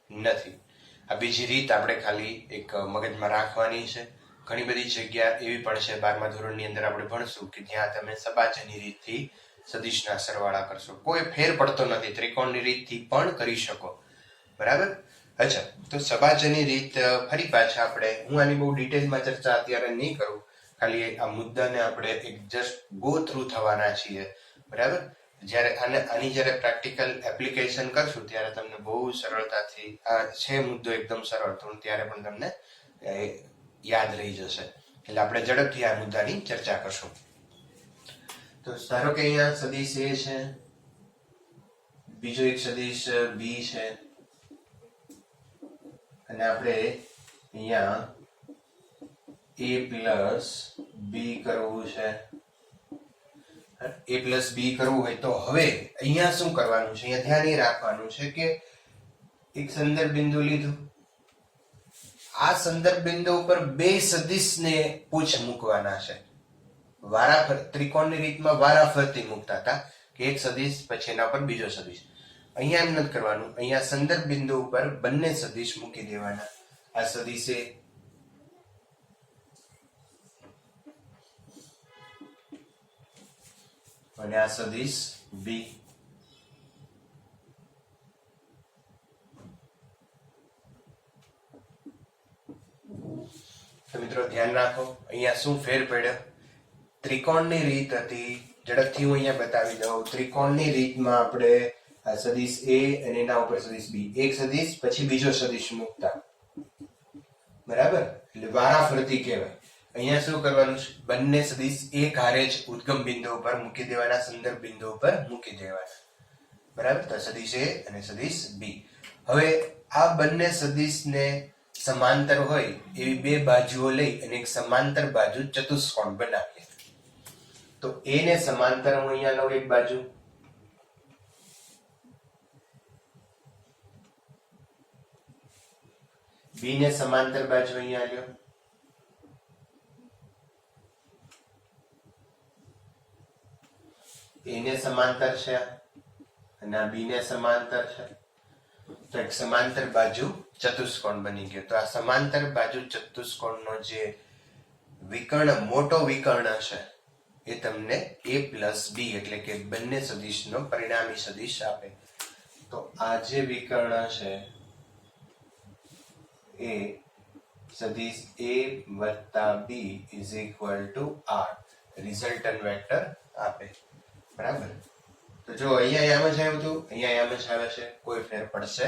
નથી. આ બીજી રીત આપણે ખાલી એક મગજમાં રાખવાની છે. ઘણી બધી જગ્યા એવી પણ છે 12મા ધોરણની અંદર આપણે ભણશું કે જ્યાં તમે સબાચની રીતથી સદિશના સરવાળા કરશો, કોઈ ફેર પડતો નથી. ત્રિકોણની રીતથી પણ કરી શકો, બરાબર. અચ્છા, તો સબાચની રીત ફરી પાછા આપણે, હું આની બહુ ડિટેલમાં ચર્ચા અત્યારે નહીં કરું, ખાલી આ મુદ્દાને આપણે એક જસ્ટ ગો થ્રુ થવાના છીએ, બરાબર. જ્યારે આની જ્યારે પ્રેક્ટિકલ એપ્લિકેશન કરશું ત્યારે તમને બહુ સરળતાથી, આ છે મુદ્દો એકદમ સરળ, તો ત્યારે પણ તમને યાદ રહી જશે. એટલે આપણે ઝડપથી આ મુદ્દાની ચર્ચા કરશું. તો ધારો કે અહીંયા સદિશ a છે, બીજો એક સદિશ b છે, અને આપણે અહીંયા a પ્લસ b કરવું છે. a પ્લસ b કરવું હોય તો હવે અહીંયા શું કરવાનું છે? અહીંયા ધ્યાન એ રાખવાનું છે કે એક સંદર્ભ બિંદુ લીધું, આ સંદર્ભ બિંદુ ઉપર બે સદિશને પૂછ મૂકવાના છે. ત્રિકોણની રીતમાં વારાફરતી મૂકતા હતા કે એક સદિશ પછી એના પર બીજો સદિશ. અહીંયા એમ નથી કરવાનું. અહીંયા સંદર્ભ બિંદુ ઉપર બંને સદિશ મૂકી દેવાના. આ સદિશ a અને આ સદિશ b. તો મિત્રો ધ્યાન રાખો, અહીંયા શું ફેર પડ્યો? ત્રિકોણની રીત હતી, ઝડપથી હું અહીંયા બતાવી દઉં. ત્રિકોણની રીતમાં આપણે આ સદિશ a અને એના ઉપર સદિશ b, એક સદિશ પછી બીજો સદિશ મૂકતા, બરાબર. એટલે વારાફરતી કહેવાય. અહીંયા શું કરવાનું છે? બંને સદિશ એક હારે જ ઉદ્ગમ બિંદુ ઉપર મૂકી દેવાના, સંદર્ભ બિંદુ ઉપર મૂકી દેવાના, બરાબર. તો સદિશ a અને સદિશ b. હવે આ બંને સદિશને સમાંતર હોય એવી બે બાજુઓ લઈ અને એક સમાંતર બાજુ ચતુષ્કોણ બનાવીએ. તો a ને સમાંતર હું અહીંયા લઉં એક બાજુ, b ને સમાંતર બાજુ અહીંયા લ્યો, a ને સમાંતર છે અને આ b ને સમાંતર છે. તો એક સમાંતર બાજુ ચતુષ્કોણ બની ગયો. તો આ સમાંતર બાજુ ચતુષ્કોણનો જે વિકર્ણ, મોટો વિકર્ણ છે એ તમને a પ્લસ b એટલે કે બંને સદિશનો પરિણામી સદિશ આપે. તો આ જે વિકર્ણ છે એ સદિશ a વત્તા b is equal two r resultant vector આપે, બરાબર. તો જો અહીંયા આમ જ આવ્યું હતું, અહીંયા આમ જ આવે છે, કોઈ ફેર પડશે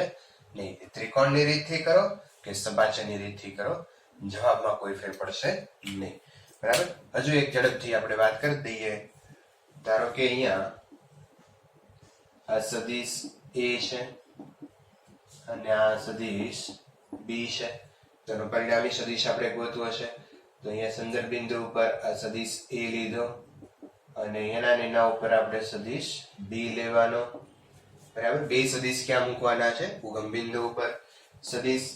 નહીં. ત્રિકોણની રીતથી કરો કે સબાચાની રીતથી કરો, જવાબમાં કોઈ ફેર પડશે નહીં. બરાબર. હજુ એક ઝડપથી આપણે વાત કરી દઈએ. ધારો કે અહીંયા આ સદિશ A છે અને આ સદિશ B છે. તેનો પરિણામી સદિશ આપણે ગોતવો છે. તો અહીંયા સંદર્ભ બિંદુ ઉપર આ સદિશ A લીધો અને એના ઉપર આપણે સદિશ B લેવાનો. બરાબર. બે સદિશ ક્યાં મૂકવાના છે? ઉગમ બિંદુ ઉપર. સદિશ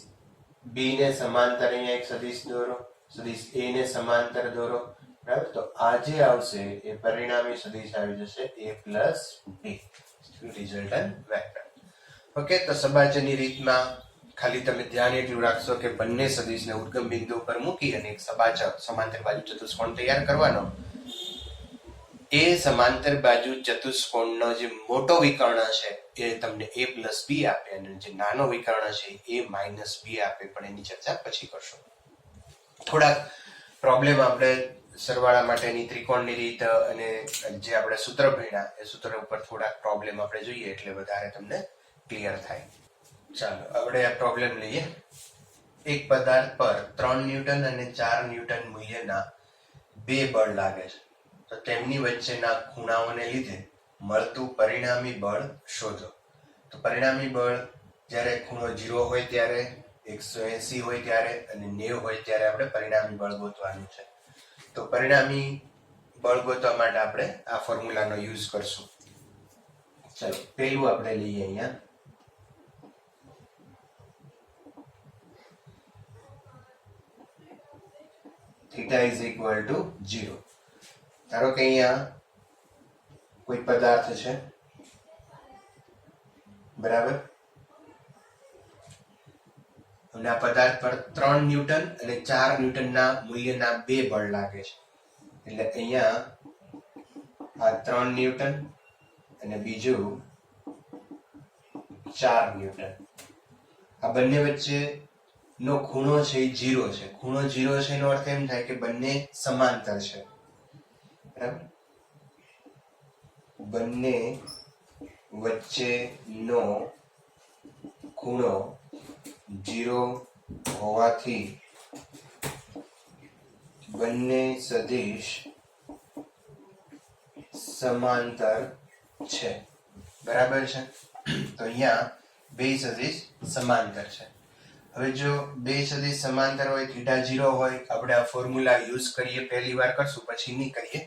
B ને સમાંતર અહીંયા એક સદિશ દોરો, સદિશ A ને સમાંતર દોરો. બરાબર. તો આ જે આવશે એ પરિણામી સદિશ આવી જશે A plus B, resultant vector. Okay. તો સબાચની રીતમાં ખાલી તમે ધ્યાન એટલું રાખશો કે બંને સદિશને ઉદ્ગમ બિંદુ ઉપર મૂકી અને એક સબાચક સમાંતર બાજુ ચતુષ્કોણ તૈયાર કરવાનો. એ સમાંતર બાજુ ચતુષ્કોણનો જે મોટો વિકર્ણ છે એ તમને A plus B આપે અને જે નાનો વિકર્ણ છે એ minus B આપે, પણ એની ચર્ચા પછી કરશું. થોડાક પ્રોબ્લેમ આપણે સરવાળા માટેની ત્રિકોણની રીત અને જે આપણે સૂત્ર ભણ્યા એ સૂત્ર ઉપર થોડાક પ્રોબ્લેમ આપણે જોઈએ એટલે વધારે તમને ક્લિયર થાય. ચાલો આપણે આ પ્રોબ્લેમ લઈએ. એક પદાર્થ પર 3 ન્યૂટન અને 4 ન્યૂટન મૂલ્યના બે બળ લાગે છે. તો તેમની વચ્ચેના ખૂણાઓને લીધે મળતું પરિણામી બળ શોધો. તો પરિણામી બળ જ્યારે ખૂણો 0 હોય ત્યારે, 180 હોય ત્યારે અને 90 હોય ત્યારે આપણે પરિણામી બળ ગોતવાનું છે. તો પરિણામી બળ ગોતવા માટે આપણે આ ફોર્મ્યુલાનો યુઝ કરશું. ચાલો પહેલું આપણે લઈએ અહીંયા થીટા ઇઝ ઇક્વલ ટુ 0. ધારો કે અહીંયા કોઈ પદાર્થ છે. બરાબર. અને આ પદાર્થ પર 3 ન્યૂટન અને 4 ન્યૂટનના મૂલ્યના બે બળ લાગે છે. એટલે અહીંયા આ 3 ન્યૂટન અને બીજું 4 ન્યૂટન. આ બંને વચ્ચે નો ખૂણો છે એ 0 છે. ખૂણો 0 છે એનો અર્થ એમ થાય કે બંને સમાંતર છે. બરાબર. બંને વચ્ચેનો ખૂણો 0 હોવાથી બંને સદિશ સમાંતર છે. બરાબર છે. તો અહીંયા બે સદિશ સમાંતર છે. હવે જો બે સદિશ સમાંતર હોય, થીટા 0 હોય, આપણે આ ફોર્મ્યુલા યુઝ કરીએ, પહેલી વાર કરશું પછી નહીં કરીએ.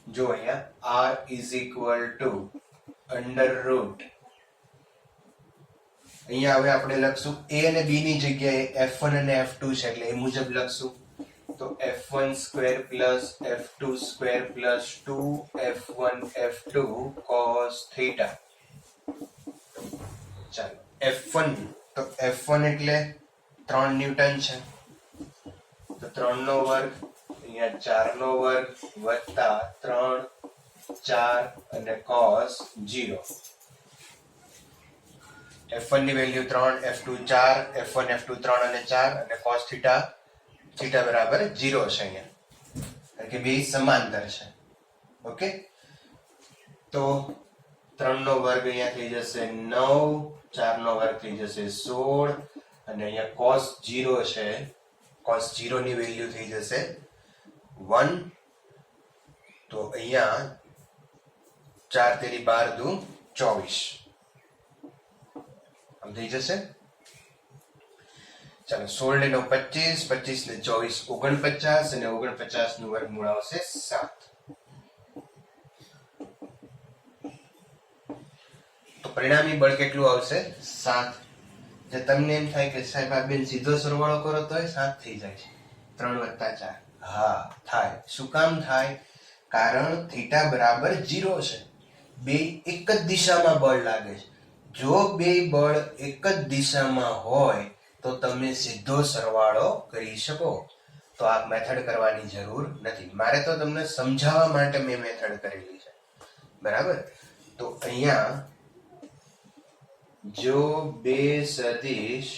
જો અહીંયા r is equal to under root, અહીંયા હવે આપણે લખશું a અને b ની જગ્યાએ f1 અને f2 છે એટલે એ મુજબ લખશું. તો f1 square plus f2 square plus 2f1 f2 cos theta. ચાલો f1, તો f1 એટલે 3 ન્યૂટન છે. તો 3 નો વર્ગ અહીંયા 4 નો વર્ગ વત્તા 3 4 અને cos 0. f1 ની વેલ્યુ 3, f2 4, f1 f2 3 અને 4 અને cos થીટા બરાબર 0 છે અહીંયા, કારણ કે બે સમાંતર છે. ઓકે. તો 3 નો વર્ગ અહીંયા થઈ જશે 9, 4 નો વર્ગ થઈ જશે 16 અને અહીંયા cos 0 છે. cos 0 ની વેલ્યુ થઈ જશે 1. તો અહીંયા 4 તેરી 12 દુ 24 આમ થઈ જશે. ચાલો 16 ને 9 25, 25 ને 24 49 અને 49 નું વર્ગમૂળ આવશે 7. તો પરિણામી બળ કેટલું આવશે? 7. જે તમને એમ થાય કે સાહેબ આ બેન સીધો સરવાળો કરો તોય 7 થઈ જાય છે, 3 વત્તા 4. હા થાય. શું કામ થાય? કારણ થીટા બરાબર 0 છે. બે એક જ દિશામાં બળ લાગે છે. જો બે બળ એક જ દિશામાં હોય તો તમે સીધો સરવાળો કરી શકો. તો આ મેથડ કરવાની જરૂર નથી. મારે તો તમને સમજાવવા માટે મેં મેથડ કરેલી છે. બરાબર. તો અહીંયા જો બે સદિશ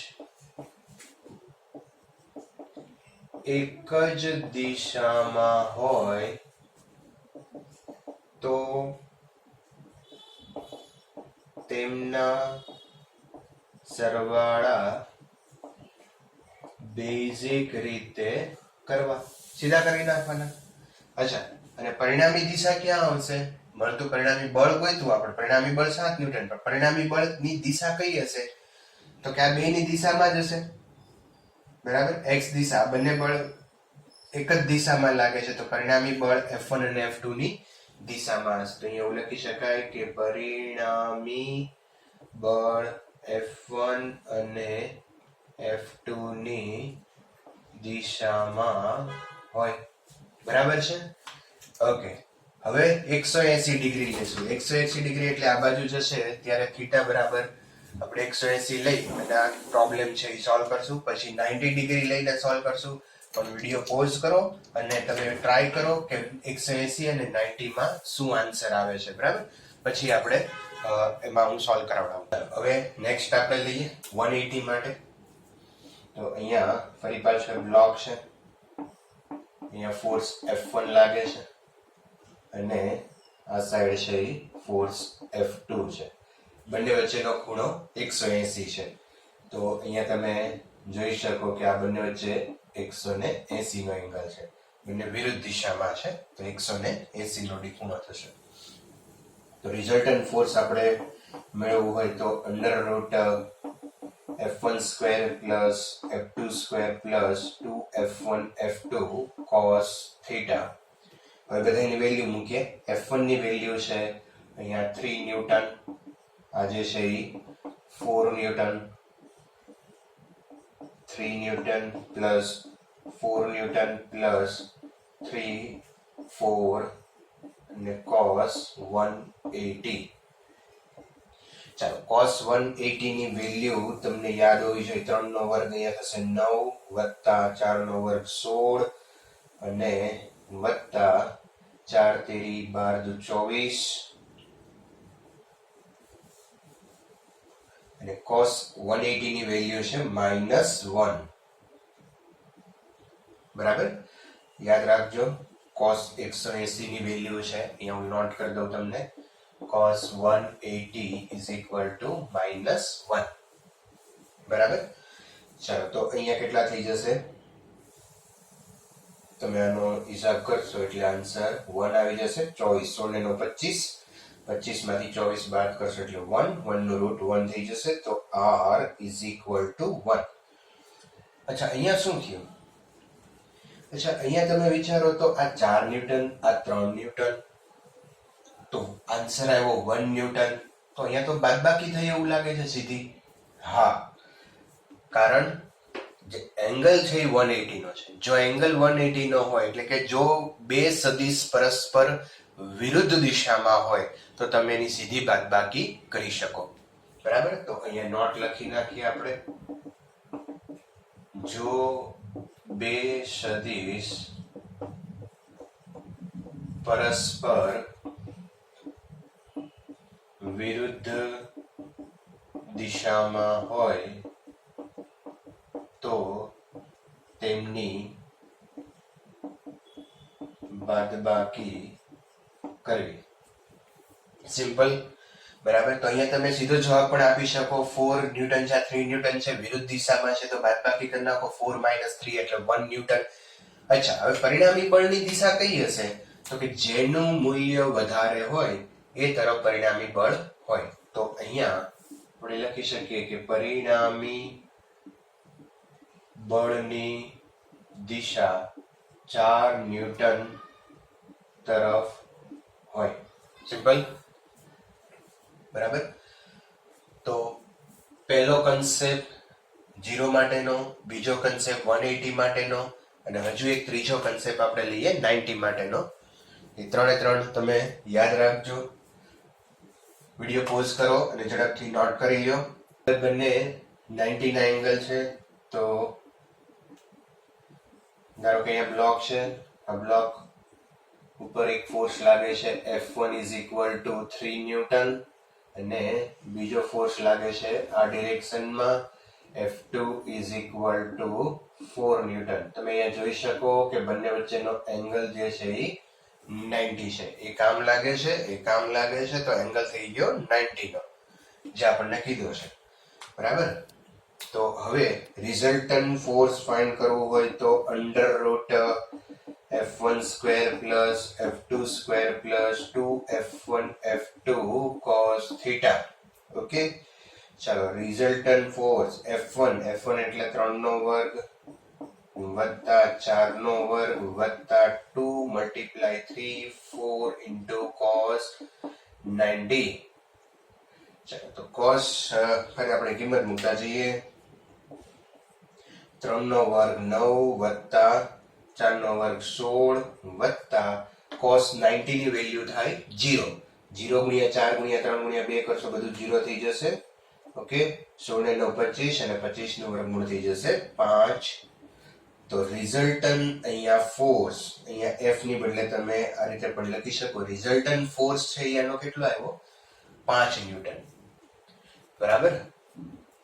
એક જ દિશામાં હોય તો તેમના સરવાળા બેઝિક રીતે કરવા, સીધા કરી નાખવાના. અચ્છા, અને પરિણામી દિશા ક્યાં આવશે? મળતું પરિણામી બળ ગોતું આપણે. પરિણામી બળ 7 ન્યૂટન, પણ પરિણામી બળની દિશા કઈ હશે? તો કે આ બેની દિશામાં જ હશે. બરાબર, x દિશા, બંને બળ એક જ દિશામાં લાગે છે, તો પરિણામી બળ F1 અને F2 ની દિશામાં હશે. તો અહીંયા એવું લખી શકાય કે પરિણામી બળ F1 અને F2 ની દિશામાં હોય. બરાબર છે? ઓકે, હવે 180 ડિગ્રી લેશું. 180 ડિગ્રી એટલે આ બાજુ જશે ત્યારે થીટા બરાબર આપણે 180 લઈ અને આ પ્રોબ્લેમ છે એ સોલ્વ કરશું. પછી 90 ડિગ્રી લઈને સોલ્વ કરશું. પણ વિડીયો પોઝ કરો અને તમે ટ્રાય કરો કે 180 અને 90 માં શું આન્સર આવે છે. બરાબર, પછી આપણે એમાં હું સોલ્વ કરાવડાવું. હવે નેક્સ્ટ આપણે લઈએ 180 માટે. તો અહીંયા ફરી પાછો બ્લોક છે. અહીંયા ફોર્સ F1 લાગે છે અને આ સાઈડ છે એ ફોર્સ F2 છે. બંને વચ્ચેનો ખૂણો 180 છે. તો અહીંયા તમે જોઈ શકો કે આ બંને વચ્ચે 180 નો એંગલ છે. બંને વિરુદ્ધ દિશામાં છે, તો 180 નો ખૂણો થશે. તો રિઝલ્ટન્ટ ફોર્સ આપણે મેળવવું હોય તો under route F1 square plus F2 square plus 2F1 F2 cos theta. હવે બધાની વેલ્યુ મૂકીએ. F1 ની વેલ્યુ છે અહીંયા 3 ન્યૂટન, આ જે છે એ 4 newton, 3 newton plus 4 newton plus 3 4 અને cos 180. ચાલો, cos 180 ની વેલ્યુ તમને યાદ હોવી જોઈએ. 3 નો વર્ગ અહીંયા થશે 9 વત્તા 4 નો વર્ગ 16 અને વત્તા 4 તેરી 12 દુ 24 અને cos 180 ની વેલ્યુ છે -1. બરાબર, યાદ રાખજો. cos 180 ની વેલ્યુ છે, અહીંયા હું નોટ કરી દઉં તમને. cos 180 is equal to -1. બરાબર, ચાલો તો અહીંયા કેટલા થઈ જશે? તમે આનો હિસાબ કરશો એટલે આન્સર 1 આવી જશે. 24, 16 નો 25, 25 માંથી 24 બાદ કરશો એટલે 1, 1 નો રૂટ 1 થઈ જશે. તો r is equal to 1. અચ્છા, અહીંયા શું થયું? અચ્છા, અહીંયા તમે વિચારો તો આ 4 ન્યૂટન, આ 3 ન્યૂટન, તો આન્સર આવ્યો 1 ન્યૂટન. તો અહીંયા તો બાદબાકી થઈ એવું લાગે છે સીધી. હા, કારણ જે એંગલ છે એ 180 નો છે. જો એંગલ 180 નો હોય એટલે કે જો બે સદિશ પરસ્પર વિરુદ્ધ દિશામાં હોય તો તમે એની સીધી બાદબાકી કરી શકો. બરાબર, તો અહીંયા નોટ લખી નાખીએ આપણે. જો બે સદિશ પરસ્પર વિરુદ્ધ દિશામાં હોય તો તેમની બાદબાકી કરવી. સિમ્પલ. બરાબર, તો અહીંયા તમે સીધો જવાબ પણ આપી શકો. 4 ન્યૂટન છે, 3 ન્યૂટન છે, વિરુદ્ધ દિશામાં છે, તો બાદબાકી કરી નાખો. 4 - 3 એટલે 1 ન્યૂટન. અચ્છા, હવે પરિણામી બળની દિશા કઈ હશે? તો કે જેનું મૂલ્ય વધારે હોય એ તરફ પરિણામી બળ હોય. તો અહીંયા આપણે લખી શકીએ કે પરિણામી બળની દિશા 4 ન્યૂટન તરફ હોય. સિમ્પલ. બરાબર, તો પહેલો કન્સેપ્ટ 0 માટેનો, બીજો કન્સેપ્ટ 180 માટેનો અને હજુ એક ત્રીજો કન્સેપ્ટ આપણે લઈએ 90 માટેનો. એ ત્રણે ત્રણ તમે યાદ રાખજો. વિડીયો પોઝ કરો અને ઝડપથી નોટ કરી લો. બંને 90 ના એંગલ છે. તો ધારો કે અહીંયા બ્લોક છે, આ બ્લોક ઉપર એક ફોર્સ લાગે છે F1 is equal to 3 newton અને બીજો ફોર્સ લાગે છે આ ડિરેક્શનમાં F2 is equal to 4 newton. તમે અહીંયા જોઈ શકો કે બંને વચ્ચેનો એંગલ જે છે એ 90 છે. એ કામ લાગે છે, એ કામ લાગે છે, તો એંગલ થઈ ગયો 90 નો, જે આપણને કીધું છે. બરાબર, તો હવે રિઝલ્ટન્ટ ફોર્સ ફાઇન્ડ કરવું હોય તો under route F1 square plus F2 square plus 2F1 F2 cos theta. Okay, ચાલો રિઝલ્ટન્ટ ફોર્સ F1 એટલે 3 નો વર્ગ વત્તા 4 નો વર્ગ વત્તા 2 મલ્ટીપ્લાય 3 4 ઇન્ટુ cos 90. ચાલો તો cos ફરી આપણે કિંમત મૂકતા જઈએ. 3 નો વર્ગ 9 વત્તા 4 નો વર્ગ 16 વત્તા cos 90 ની વેલ્યુ થાય 0. 0 ગુણ્યા 4 ગુણ્યા 3 ગુણ્યા 2 કરશો બધું 0 થઈ જશે. ઓકે, 16 ને 9 25 અને 25 નું વર્ગમૂળ થઈ જશે 5. તો રિઝલ્ટન્ટ અહીંયા ફોર્સ અહીંયા F ની બદલે તમે આ રીતે પણ લખી શકો. રિઝલ્ટન્ટ ફોર્સ છે એનો કેટલો આવ્યો? 5 ન્યૂટન. બરાબર.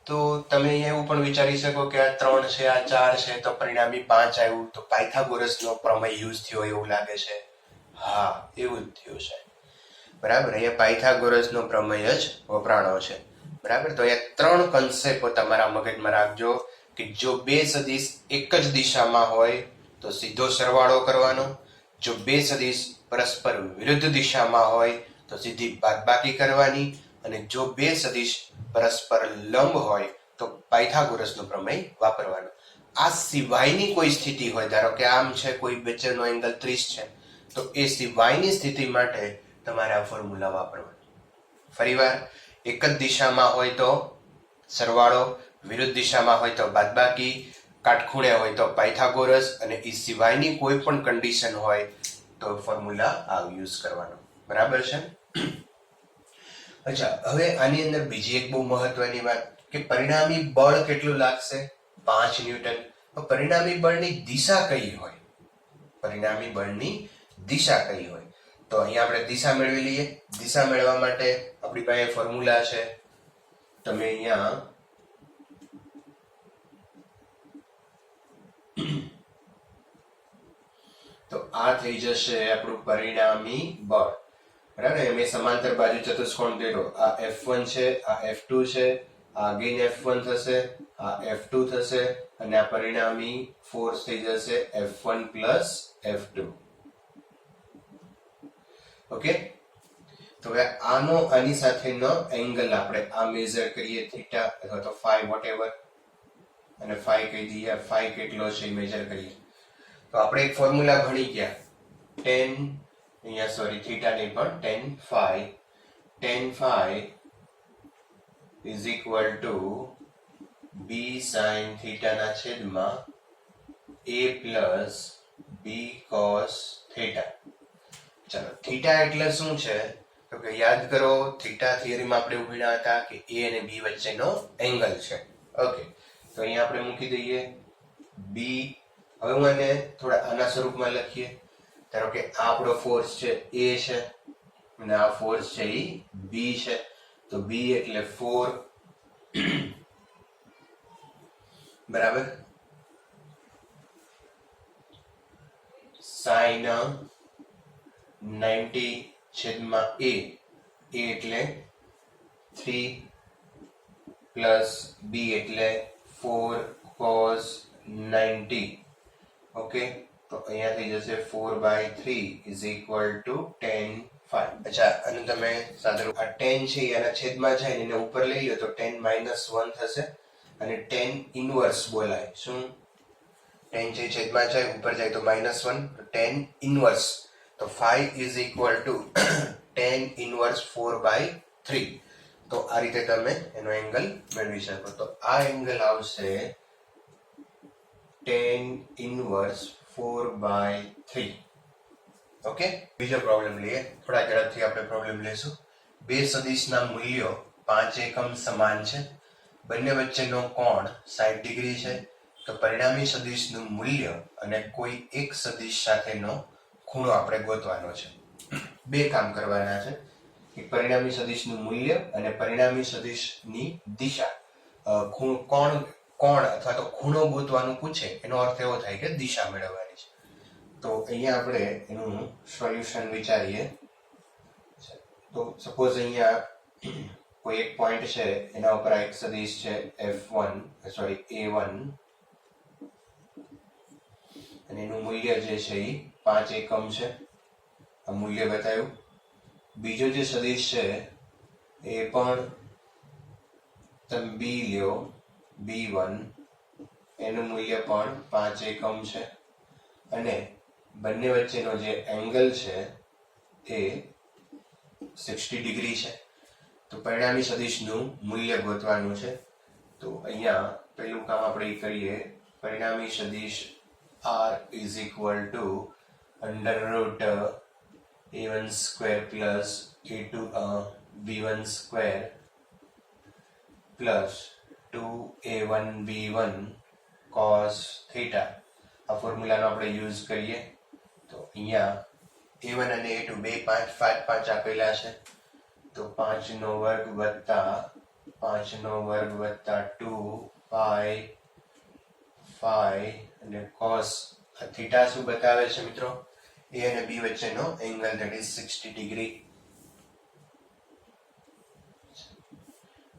તો તમે અહીંયા એવું પણ વિચારી શકો કે આ 3 છે આ 4 છે તો પરિણામી 5 આવ્યું, તો પાયથાગોરસનો પ્રમેય યુઝ થયો એવું લાગે છે. હા, એવું જ થયું છે. બરાબર, અહીંયા પાયથાગોરસનો પ્રમેય જ વપરાણો છે. બરાબર, તો અહીંયા 3 કન્સેપ્ટ તમારા મગજમાં રાખજો કે જો બે સદિશ એક જ દિશામાં હોય તો સીધો સરવાળો કરવાનો, જો બે સદિશ પરસ્પર વિરુદ્ધ દિશામાં હોય તો સીધી બાદબાકી કરવાની, અને જો બે સદિશ પરસ્પર લંબ હોય તો પાયથાગોરસનો પ્રમેય વાપરવાનો. આ સિવાયની કોઈ સ્થિતિ હોય, ધારો કે આમ છે, કોઈ વચ્ચેનો એંગલ 30 છે, તો એ સિવાયની સ્થિતિ માટે તમારે આ ફોર્મ્યુલા વાપરવાનો. ફરીવાર, એક જ દિશામાં હોય તો સરવાળો, વિરુદ્ધ દિશામાં હોય તો બાદબાકી, કાટખૂણે હોય તો પાયથાગોરસ, અને એ સિવાયની કોઈ પણ કન્ડિશન હોય તો ફોર્મ્યુલા આ યુઝ કરવાનો. બરાબર છે? અચ્છા, હવે આની અંદર બીજી એક બહુ મહત્વની વાત કે પરિણામી બળ કેટલું લાગશે? 5 ન્યૂટન. પરિણામી બળની દિશા કઈ હોય? પરિણામી બળની દિશા કઈ હોય? તો અહીંયા આપણે દિશા મેળવી લઈએ. દિશા મેળવવા માટે આપણી પાસે ફોર્મ્યુલા છે. તમે અહીંયા તો આ થઈ જશે આપણું પરિણામી બળ. બરાબર, મેં સમાંતર બાજુ ચતુષ્કોણ દોર્યો. આ F1 છે, આ F2 છે, આ અગેન F1 થશે, આ F2 થશે, અને આ પરિણામી ફોર્સ થઈ જશે F1 પ્લસ F2. ઓકે, તો હવે આનો આની સાથેનો એંગલ આપણે આ મેઝર કરીએ, થીટા અથવા તો ફાઈ વોટેવર, અને ફાઈ કહી દઈએ. ફાઈ કેટલો છે એ મેઝર કરીએ. તો આપણે એક ફોર્મ્યુલા ભણી ગયા, tan અહીંયા સોરી થીટા નહીં પણ tan phi is equal to b sin theta ના છેદમાં a plus b cos theta. ચાલો, થીટા એટલે શું છે તો કે યાદ કરો, થીટા થિયરીમાં આપણે ભણ્યા હતા કે a અને b વચ્ચેનો એંગલ છે. ઓકે, તો અહીંયા આપણે મૂકી દઈએ b. હવે હું આને થોડા આના સ્વરૂપમાં લખીએ. ધારો કે આ આપણો ફોર્સ છે A છે અને આ ફોર્સ છે એ B છે. તો B એટલે 4. બરાબર, sin 90 છેદમાં A એટલે 3 પ્લસ B એટલે 4 cos 90. ઓકે, તો અહીંયા થઈ જશે 4/3 is equal to tan phi. અચ્છા, અને તમે સાદું આ tan છે એના છેદમાં જાય એને ઉપર લઈ લો તો tan -1 થશે, અને tan ઇન્વર્સ બોલાય. શું? tan છે છેદમાં જાય ઉપર જાય તો -1, tan ઇન્વર્સ. તો phi is equal to tan inverse 4/3. તો આ રીતે તમે એનો એંગલ મેળવી શકો. તો આ એંગલ આવશે tan ઇન્વર્સ 4/3. ઓકે, બીજો પ્રોબ્લેમ લઈએ. થોડા ઝડપથી આપણે પ્રોબ્લેમ લેશું. બે સદિશના મૂલ્યો 5 એકમ સમાન છે, બંને વચ્ચેનો કોણ 60 ડિગ્રી છે. તો પરિણામી સદિશનું મૂલ્ય અને કોઈ એક સદિશ સાથેનો ખૂણો આપણે ગોતવાનો છે. બે કામ કરવાના છે, એક પરિણામી સદિશનું મૂલ્ય અને પરિણામી સદિશની દિશા. કોણ અથવા તો ખૂણો ગોતવાનું પૂછે એનો અર્થ એવો થાય કે દિશા મેળવવાની છે. તો અહીંયા આપણે એનું સોલ્યુશન વિચારીએ. તો સપોઝ અહીંયા કોઈ એક પોઈન્ટ છે એના ઉપર આ એક સદિશ છે A1 અને એનું મૂલ્ય જે છે એ 5 એકમ છે. આ મૂલ્ય બતાવ્યું. બીજો જે સદિશ છે એ પણ તમે બી લ્યો B1, એનું મૂલ્ય પણ 5 એકમ છે અને બંને વચ્ચેનો જે એંગલ છે એ 60 ડિગ્રી છે. તો પરિણામી સદિશનું મૂલ્ય ગોતવાનું છે. તો અહીંયા પહેલું કામ આપણે કરીએ. પરિણામી સદિશ R is equal to √A1 square plus B1 square plus 2A1 B1 cos theta. આ ફોર્મ્યુલાનો આપણે યુઝ કરીએ. તો અહીંયા A1 અને A2 બે 5 આપેલા છે. તો 5 નો વર્ગ વત્તા 2 પાઈ 5 અને cos થીટા શું બતાવે છે મિત્રો? A અને B વચ્ચેનો એંગલ, that is 60 ડિગ્રી.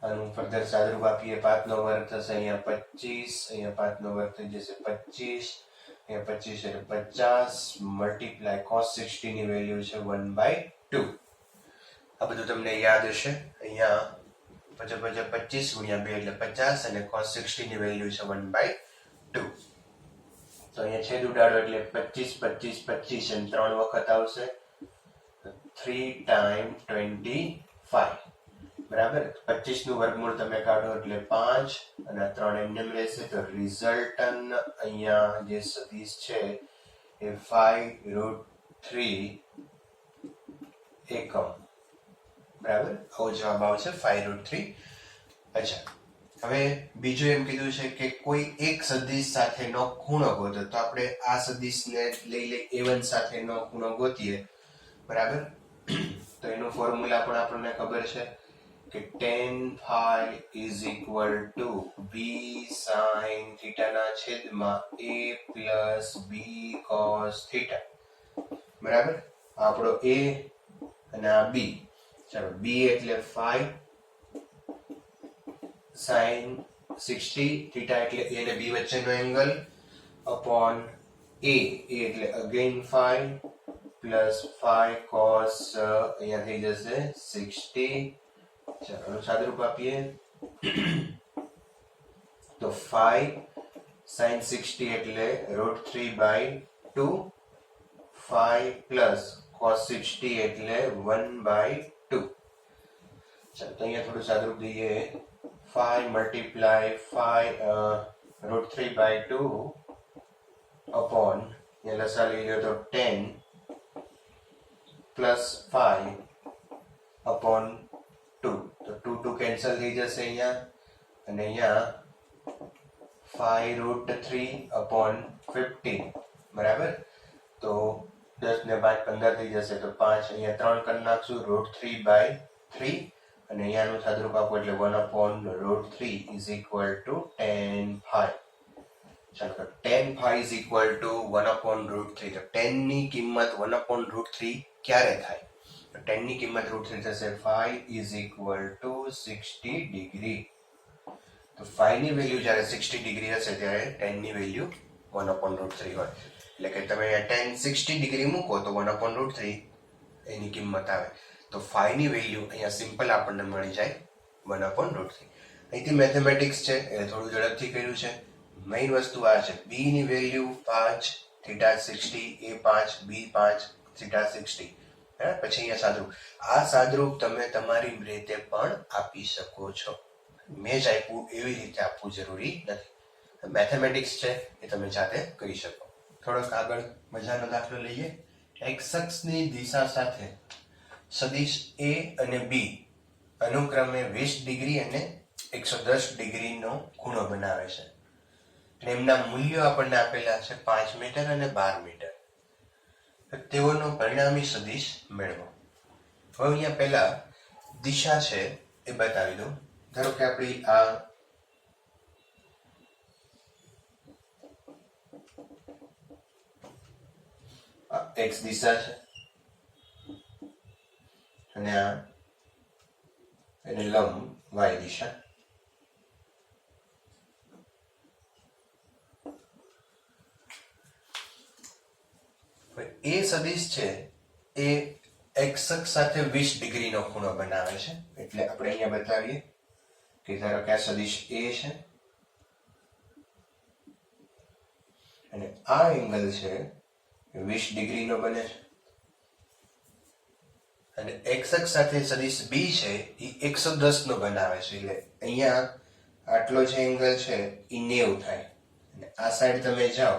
આનું ફર્ધર સાદુરૂપ આપીએ. 5 નો વર્ગ થશે અહીંયા 25, અહીંયા 5 નો વર્ગ થઈ જશે 25, અહીંયા 25 એટલે 50 મલ્ટીપ્લાય cos 60 ની વેલ્યુ છે 1/2. આ બધું તમને યાદ હશે. અહીંયા 25 ગુણ્યા 2 એટલે 50 અને cos 60 ની વેલ્યુ છે 1/2. તો અહીંયા છેદ ઉડાડો એટલે 25 25 એમ 3 વખત આવશે. 3 ટાઈમ 25 બરાબર. 25 નું વર્ગમૂળ તમે કાઢો એટલે 5 અને 3 એમને એમ રહેશે. તો રિઝલ્ટન અહીંયા જે સદિશ છે એ 5√3 એકમ બરાબર. આવો જવાબ આવશે 5√3. અચ્છા, હવે બીજું એમ કીધું છે કે કોઈ એક સદિશ સાથેનો ખૂણો ગોતો. તો આપણે આ સદિશને લઈ A1 સાથેનો ખૂણો ગોતીએ બરાબર. તો એનું ફોર્મ્યુલા પણ આપણને ખબર છે કે tan phi is equal to b sin theta ના છેદમાં a plus b cos theta બરાબર. આપણો a અને આ b. ચાલો, b એટલે 5 sin 60, theta એટલે a અને b વચ્ચેનો એંગલ અપોન a એટલે અગેન 5 પ્લસ 5 cos અહીંયા થઈ જશે 60. ચાલો સાદુરૂપ આપીએ. તો 5 sin 60 એટલે √3/2, 5 પ્લસ cos 60 એટલે 1/2. ચાલો તો અહીંયા થોડું સાદુરૂપ દઈએ. 5 મલ્ટીપ્લાય 5 √3/2 અપોન અહીંયા લસા લઈ લો તો 10 પ્લસ 5 અપોન 2. તો 2 કેન્સલ થઈ જશે અહીંયા અને અહીંયા 5√3 અપોન 15 બરાબર. તો 10 ને 5 15 થઈ જશે. તો 5 અહીંયા 3 કરી નાખશું √3/3 અને અહીંયાનું સાદુરૂપ આપો એટલે 1/√3 is equal to tan phi. ચાલો, તો tan phi is equal to 1/√3. તો tan ની કિંમત 1/√3 ક્યારે થાય? તો tan ની કિંમત √3 થશે. phi is equal to 60 degree. તો phi ની વેલ્યુ જ્યારે 60 ડિગ્રી હશે ત્યારે tan ની વેલ્યુ 1/√3 હોય. એટલે કે તમે tan 60 ડિગ્રી મૂકો તો 1/√3 એની કિંમત આવે. તો phi ની વેલ્યુ અહીંયા સિમ્પલ આપણને મળી જાય 1/√3. અહીંથી મેથેમેટિક્સ છે એ થોડું ઝડપથી કર્યું છે. મેઇન વસ્તુ આ છે, b ની value 5, theta 60, a 5, b 5, theta 60. બરાબર. પછી અહીંયા સાદુરૂપ. આ સાદુરૂપ તમે તમારી રીતે પણ આપી શકો છો. મેં જ આપ્યું એવી રીતે આપવું જરૂરી નથી. મેથેમેટિક્સ છે એ તમે જાતે કરી શકો. થોડોક આગળ મજાનો દાખલો લઈએ. એક અક્ષની દિશા સાથે સદિશ a અને b અનુક્રમે 20 ડિગ્રી અને 110 ડિગ્રીનો ખૂણો બનાવે છે. અને એમના મૂલ્યો આપણને આપેલા છે 5 મીટર અને 12 મીટર. તેઓનો પરિણામી સદિશ મેળવો. હવે અહીંયા પહેલા દિશા છે એ બતાવી દઉં. ધારો કે આપણી આ x દિશા છે અને આ અને લંબ વાય દિશા. એ સદિશ છે એ એક્સ અક્ષ સાથે 20 ડિગ્રીનો ખૂણો બનાવે છે. એટલે આપણે અહીંયા બતાવીએ કે ધારો કે આ સદિશ એ છે અને આ એંગલ છે 20 ડિગ્રીનો બને છે. અને એક્સ અક્ષ સાથે સદિશ બી છે એ 110 નો બનાવે છે. એટલે અહીંયા આટલો જે એંગલ છે એ 90 થાય અને આ સાઈડ તમે જાઓ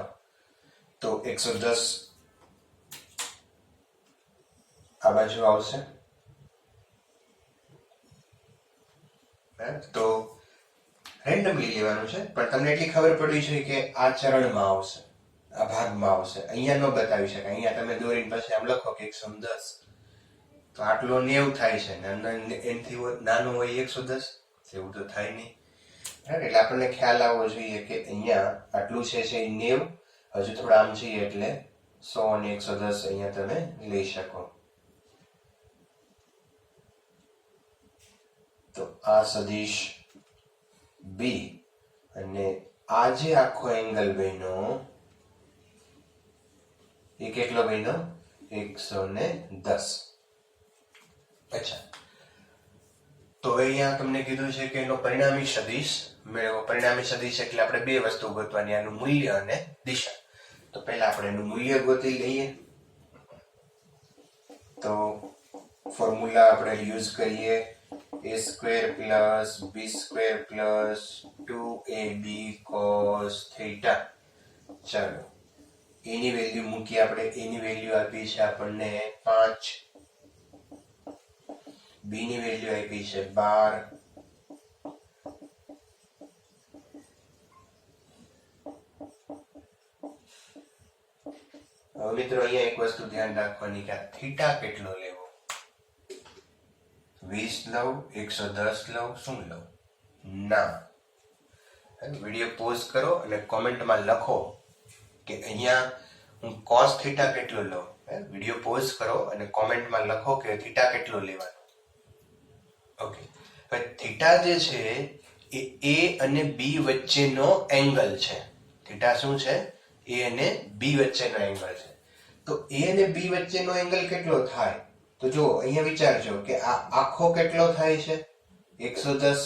તો 110 આ બાજુ આવશે. તો રેન્ડમલી લેવાનું છે, પણ તમને એટલી ખબર પડવી જોઈએ કે આ ચરણમાં આવશે, આ ભાગમાં આવશે. અહીંયા ન બતાવી શકાય. અહીંયા તમે દોરીને પછી આમ લખો કે 110 તો આટલો 90 થાય છે ને એનાથી નાનું હોય 110, એવું તો થાય નહીં. એટલે આપણને ખ્યાલ આવવો જોઈએ કે અહીંયા આટલું છે 90, હજુ થોડા આમ જઈએ એટલે 100 અને 110 અહીંયા તમે લઈ શકો. તો આ સદિશ બી અને આ જે આખો એંગલ બન્યો એ કેટલો બન્યો? 110. અચ્છા, તો અહીંયા તમને કીધું છે કે એનો પરિણામી સદિશ મેળવો. પરિણામી સદિશ એટલે આપણે બે વસ્તુ ગોતવાની, આનું મૂલ્ય અને દિશા. તો પહેલા આપણે એનું મૂલ્ય ગોતી લઈએ. તો ફોર્મ્યુલા આપણે યુઝ કરીએ a square plus b square plus 2ab cos theta. ચાલો એની વેલ્યુ મૂકી આપણે. એની વેલ્યુ આપી છે આપણને 5, b ની વેલ્યુ આપી છે 12, હવે મિત્રો અહીંયા એક વસ્તુ ધ્યાન રાખવાની કે થીટા કેટલો લેવો. 20 લઉં, 110 લઉં, શું લઉં? ના. વિડીયો પોઝ કરો અને કોમેન્ટમાં લખો કે અહીંયા હું cos થીટા કેટલો લઉં. વિડીયો પોઝ કરો અને કોમેન્ટમાં લખો કે થીટા કેટલો લેવાનો. ઓકે, હવે થીટા જે છે એ a અને b વચ્ચેનો એંગલ છે. થીટા શું છે? a અને b વચ્ચેનો એંગલ છે. તો a અને b વચ્ચેનો એંગલ કેટલો થાય? તો જો અહીંયા વિચારજો કે આ આખો કેટલો થાય છે? 110,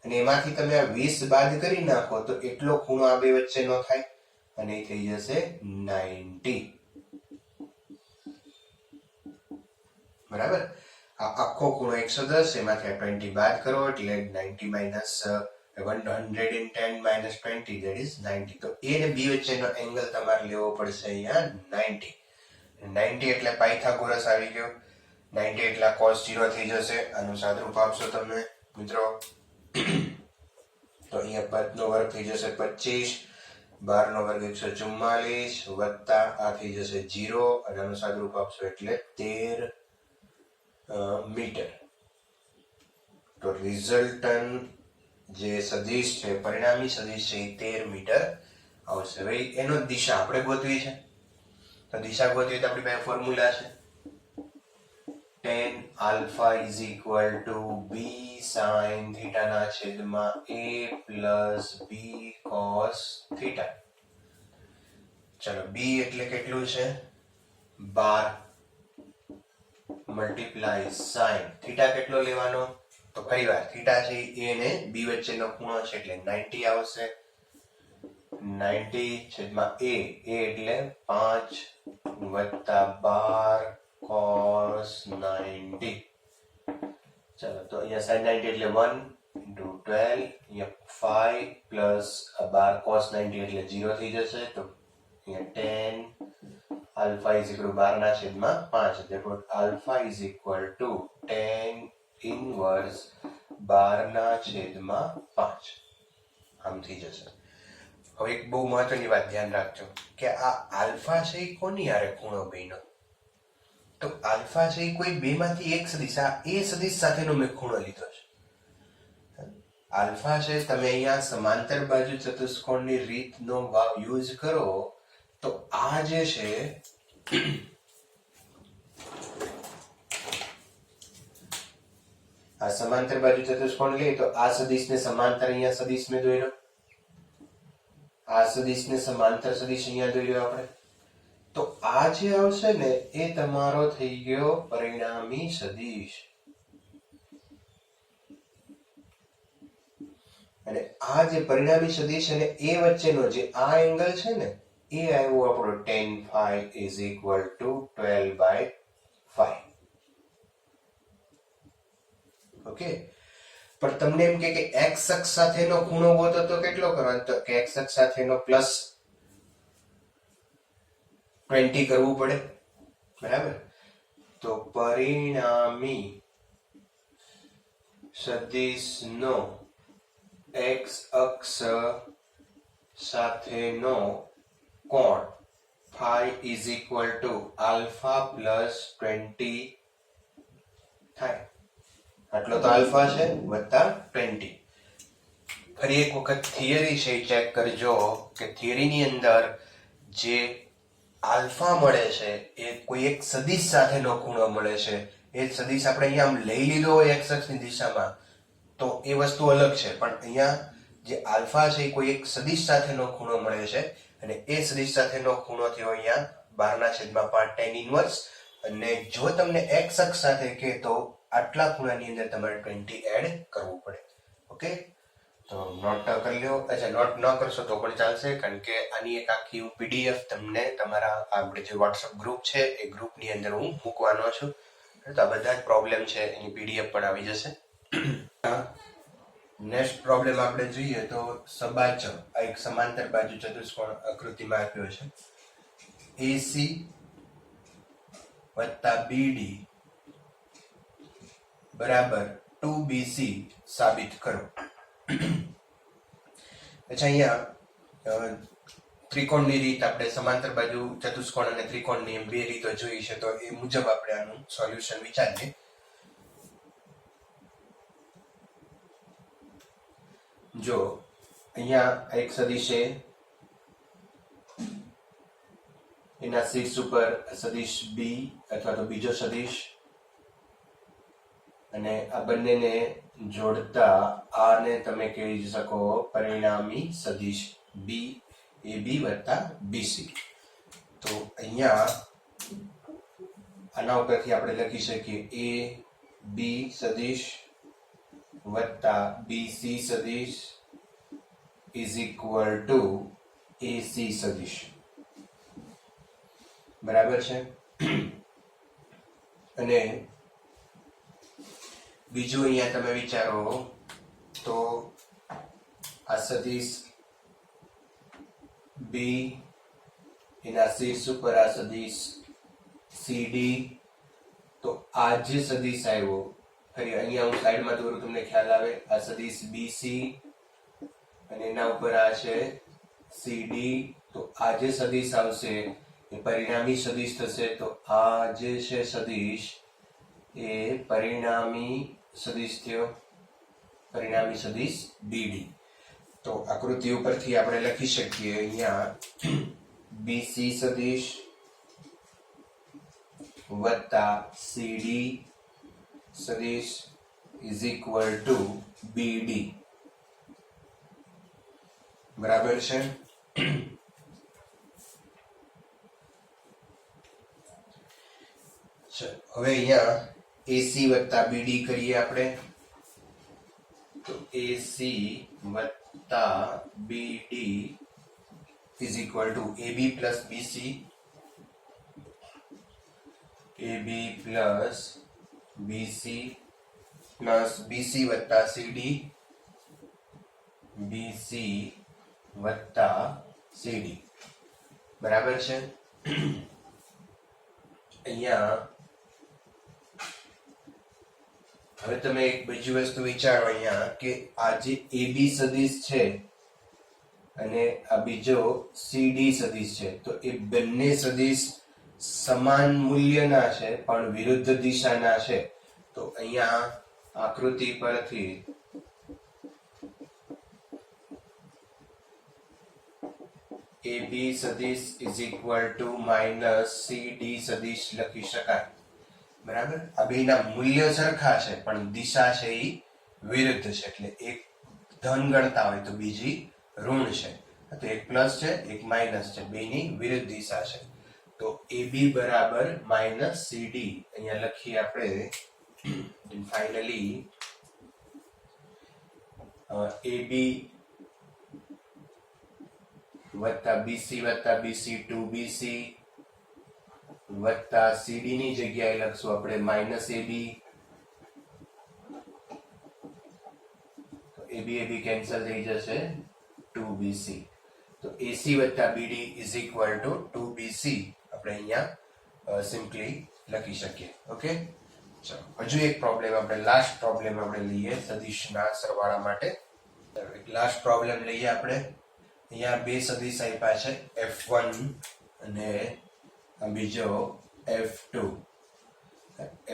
અને એમાંથી તમે આ 20 બાદ કરી નાખો તો એટલો ખૂણો આ બે વચ્ચેનો થાય અને એ થઈ જશે 90. બરાબર? આ આખો ખૂણો 110, એમાંથી 20 બાદ કરો એટલે 90 minus 110 minus 20, that is 90. તો a અને b વચ્ચેનો એંગલ તમારે લેવો પડશે અહીંયા 90. 90 એટલે પાયથાગોરસ આવી ગયો. 90 એટલે cos 0 થઈ જશે. આનું સાદરૂપ આપશો તમે મિત્રો તો અહીંયા 5 નો વર્ગ થઈ જશે 25, 12 નો વર્ગ 144 વત્તા આ થઈ જશે 0 અને આનું સાદરૂપ આપશો એટલે 13 મીટર. તો રિઝલ્ટન્ટ જે સદિશ છે, પરિણામી સદિશ છે એ 13 મીટર આવશે. હવે એનો દિશા આપણે ગોતવી છે. તો દિશા ગોતવી તો આપણી પાસે ફોર્મ્યુલા છે tan alpha is equal to b sin theta ના છેદમાં a plus b cos theta. ચલો b એટલે કેટલું છે? 12 મલ્ટીપ્લાય sin થીટા કેટલો લેવાનો? તો ફરીવાર થીટા છે a અને b વચ્ચેનો ખૂણો છે એટલે 90 આવશે. 90 છેદમાં a એટલે 5 વત્તા 12 cos 90. ચલો તો અહીંયા sin 90 એટલે 1 into 12, અહીંયા 5 plus 12 cos 90 એટલે 0 થઈ જશે. તો અહીંયા 10 alpha is equal to 12 ના છેદમાં 5. therefore alpha is equal to 10 inverse 12 ના છેદમાં 5 આમ થઈ જશે. હવે એક બહુ મહત્વની વાત ધ્યાન રાખજો કે આ આલ્ફા છે એ કોની હારે ખૂણો બન્યો? તો આલ્ફા છે એ કોઈ બે માંથી એક સદિશ, આ એ સદિશ સાથેનો મેં ખૂણો લીધો છે. આલ્ફા છે, તમે અહીંયા સમાંતર બાજુ ચતુષ્કોણની રીતનો યુઝ કરો તો આ જે છે આ સમાંતર બાજુ ચતુષ્કોણ લઈએ તો આ સદિશને સમાંતર અહીંયા સદિશ મેં દોર્યો, આ સદિશને સમાંતર સદિશ અહીંયા દોર્યો આપણે. તો આ જે આવશે ને એ તમારો થઈ ગયો પરિણામી સદિશ. અને આ જે પરિણામી સદિશ અને એ વચ્ચેનો જે આ એંગલ છે ને એ આવ્યો આપણો tan phi is equal to 12/5. Okay, પણ તમને એમ કે x અક્ષ સાથેનો ખૂણો ગોતો તો કેટલો કરવાનો? તો કે x અક્ષ સાથેનો +20 કરવું પડે, બરાબર? તો પરિણામી સદિશનો x અક્ષ સાથેનો કોણ phi is equal to alpha plus 20 થાય. આટલો તો આલ્ફા છે વત્તા 20. ફરી એક વખત થિયરી છે ચેક કરજો કે થિયરીની અંદર જે આલ્ફા મળે છે એ કોઈ એક સદિશ સાથેનો ખૂણો મળે છે. એ સદિશ આપણે અહીંયા આમ લઈ લીધો હોય x અક્ષની દિશામાં તો એ વસ્તુ અલગ છે, પણ અહીંયા જે આલ્ફા છે એ કોઈ એક સદિશ સાથેનો ખૂણો મળે છે અને એ સદિશ સાથેનો ખૂણો થયો અહીંયા 12/5 tan ઇન્વર્સ. અને જો તમને x અક્ષ સાથે કે તો આટલા ખૂણાની અંદર તમારે 20 એડ કરવું પડે. ઓકે, તો નોટ કરી લ્યો. અચ્છા, નોટ ન કરશો તો પણ ચાલશે, કારણ કે આની એક આખી હું પીડીએફ તમને તમારા આપણે જે વોટ્સઅપ ગ્રુપ છે એ ગ્રુપની અંદર હું મૂકવાનો છું. તો આ બધા જ પ્રોબ્લેમ છે એની પીડીએફ પણ આવી જશે. નેક્સ્ટ પ્રોબ્લેમ આપણે જોઈએ તો સબાચ આ એક સમાંતર બાજુ ચતુષ્કોણ આકૃતિમાં આપ્યો છે. AC વત્તા BD બરાબર 2BC સાબિત કરો. અચ્છા, અહીંયા ત્રિકોણની રીત આપણે સમાંતર બાજુ ચતુષ્કોણ અને ત્રિકોણની બે રીતો જોઈ છે, તો એ મુજબ આપણે આનું સોલ્યુશન વિચારીએ. જો અહીંયા એક સદિશ છે, એના શીર્ષ ઉપર સદિશ B અથવા તો બીજો સદિશ, અને આ બંનેને જોડતા આને તમે કહી શકો પરિણામી સદિશ BAB વત્તા BC. તો અહીંયા આના ઉપરથી આપણે લખી શકીએ AB સદિશ વત્તા BC સદિશ is equal to AC સદિશ. બરાબર છે? અને બીજું અહીંયા તમે વિચારો તો આ સદિશ B એના શીર્ષ ઉપર આ સદિશ CD, તો આ જે સદિશ આવ્યો, ફરી અહીંયા હું સાઈડમાં દોરું તમને ખ્યાલ આવે, આ સદિશ BC અને એના ઉપર આ છે CD. તો આ જે સદિશ આવશે એ પરિણામી સદિશ થશે. તો આ જે છે સદિશ એ પરિણામી સદિશ થયો, પરિણામી સદિશ BD. તો આકૃતિ ઉપરથી આપણે લખી શકીએ અહીંયા BC સદિશ વત્તા CD સદિશ is equal to BD. બરાબર છે? હવે અહીંયા AC વત્તા BD કરીએ આપણે. તો AC વત્તા BD is equal to AB plus BC, AB plus BC plus BC વત્તા CD, BC વત્તા CD. બરાબર છે? અહીંયા હવે તમે એક બીજી વસ્તુ વિચારો અહીંયા કે આ જે AB સદિશ છે અને આ બીજો CD સદિશ છે, તો એ બંને સદિશ સમાન મૂલ્યના છે પણ વિરુદ્ધ દિશાના છે. તો અહીંયા આકૃતિ પરથી AB સદિશ is equal to minus CD સદિશ લખી શકાય. બરાબર. આ બેના મૂલ્ય સરખા છે પણ દિશા છે એ વિરુદ્ધ છે, એટલે એક ધન ગણતા હોય તો બીજી ઋણ છે, તો એક પ્લસ છે એક માઇનસ છે, બેની વિરુદ્ધ દિશા છે. તો AB બરાબર માઇનસ CD અહીંયા લખીએ આપણે. ફાઇનલી AB વત્તા BC વત્તા BC 2BC વત્તા CD ની જગ્યાએ લખશું આપણે minus AB. AB AB cancel થઈ જશે, 2BC. તો AC વત્તા BD is equal two 2BC આપણે અહીંયા સિમ્પલી લખી શકીએ. ઓકે, ચલો હજુ એક પ્રોબ્લેમ આપણે લાસ્ટ પ્રોબ્લેમ આપણે લઈએ સદિશના સરવાળા માટે. એક લાસ્ટ પ્રોબ્લેમ લઈએ આપણે. અહીંયા બે સદિશ આપ્યા છે, F1 અને બીજો F2.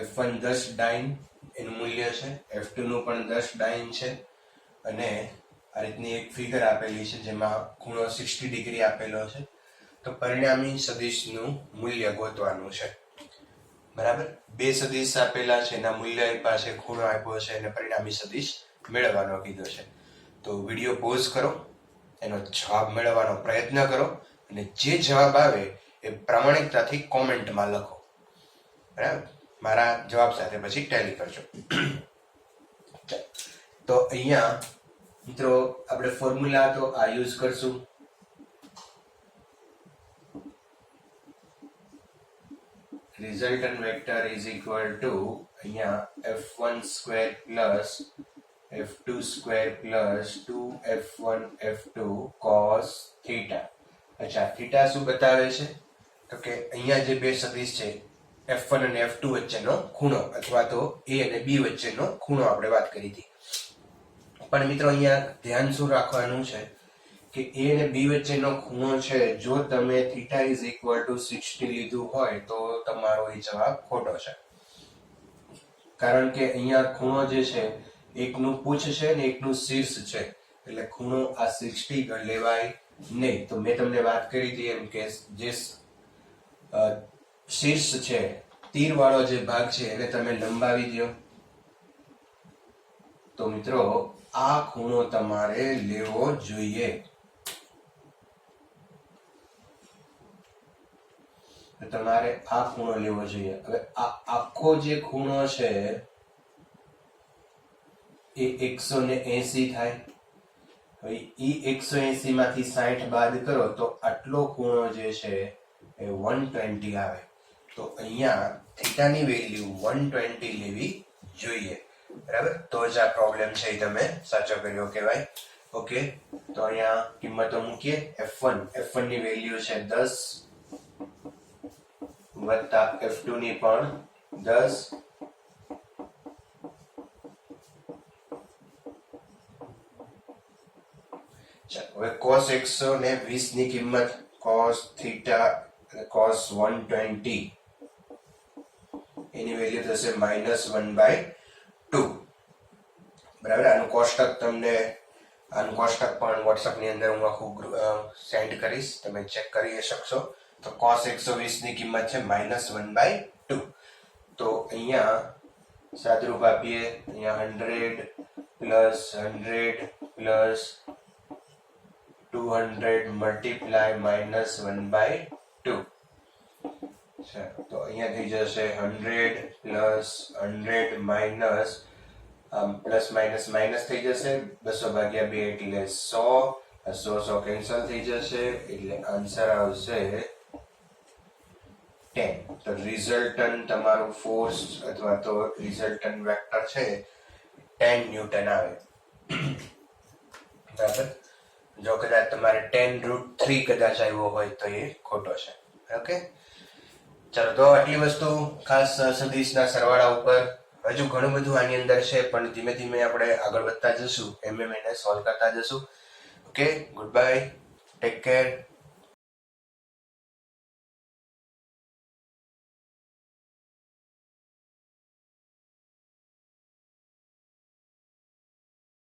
F1 10 ડાઇન એનું મૂલ્ય છે, F2 નું પણ 10 ડાઇન છે, અને આ રીતની એક ફિગર આપેલી છે જેમાં ખૂણો 60 ડિગ્રી આપેલો છે. તો પરિણામી સદિશનું મૂલ્ય ગોતવાનું છે. બરાબર, બે સદિશ આપેલા છે, એના મૂલ્ય આપ્યા છે, ખૂણો આપ્યો છે અને પરિણામી સદિશ મેળવવાનો કીધો છે. તો વિડીયો પોઝ કરો, એનો જવાબ મેળવવાનો પ્રયત્ન કરો અને જે જવાબ આવે એ પ્રામાણિકતાથી કોમેન્ટમાં લખો. બરાબર, મારા જવાબ સાથે પછી ટેલી કરજો. તો અહીંયા મિત્રો આપણે ફોર્મ્યુલા તો આ યુઝ કરશું. Resultant vector is equal two અહીંયા F1 square plus F2 square plus 2F1 F2 cos theta. અચ્છા, થીટા શું બતાવે છે? તો કે અહીંયા જે બે સદિશ છે F1 અને F2 વચ્ચેનો ખૂણો અથવા તો A અને B વચ્ચેનો ખૂણો આપણે વાત કરી હતી. પણ મિત્રો અહીંયા ધ્યાન શું રાખવાનું છે કે A અને B વચ્ચેનો ખૂણો છે, જો તમે થીટા ઇઝ ઇક્વલ ટુ 60 લીધું હોય તો તમારો એ જવાબ ખોટો છે. કારણ કે અહીંયા ખૂણો જે છે એકનું પૂછ છે ને એકનું શીર્ષ છે, એટલે ખૂણો આ 60 લેવાય નહીં. તો મેં તમને વાત કરી હતી એમ કે જે શીર્ષ છે, તીર વાળો જે ભાગ છે એને તમે લંબાવી દો. તો મિત્રો આ ખૂણો તમારે લેવો જોઈએ. તમારે આ ખૂણો લેવો જોઈએ. હવે આ આખો જે ખૂણો છે એ 180 થાય. હવે ઈ 180 માંથી 60 બાદ કરો તો આટલો ખૂણો જે છે એ 120 આવે. તો અહીંયા થીટાની વેલ્યુ 120 લેવી જોઈએ. બરાબર, તો જ આ પ્રોબ્લેમ છે એ તમે સાચો કર્યો કહેવાય. ઓકે, તો અહીંયા કિંમતો મૂકીએ. F1 ની વેલ્યુ છે 10 વત્તા F2 ની પણ 10. હવે cos 120 ની કિંમત cos થીટા cos 120 એની વેલ્યુ થશે -1/2. બરાબર, આનું કોષ્ટક તમને આનું કોષ્ટક પણ WhatsApp ની અંદર હું આખું સેન્ડ કરીશ, તમે ચેક કરી શકશો. તો cos 120 ની કિંમત છે -1/2. તો અહીંયા સાદરૂપ આપીએ, અહીંયા 100 પ્લસ 100 પ્લસ 200 મલ્ટીપ્લાય -1/2. તો અહીંયા થઈ જશે 100 plus 100 minus plus minus minus થઈ જશે, 200 ભાગ્યા 2 એટલે 100, 100 કેન્સલ થઈ જશે, એટલે આન્સર આવશે 10. તો રિઝલ્ટન્ટ તમારું ફોર્સ અથવા તો રિઝલ્ટન્ટ વેક્ટર છે 10 ન્યૂટન આવે. બરાબર, જો કદાચ તમારે 10√3 કદાચ આવ્યો હોય તો એ ખોટો છે. ઓકે, ચાલો તો આટલી વસ્તુ ખાસ સદિશના સરવાળા ઉપર. હજુ ઘણું બધું આની અંદર છે, પણ ધીમે ધીમે આપણે આગળ વધતા જશું, એને સોલ્વ કરતા જશું. Okay, good bye, take care.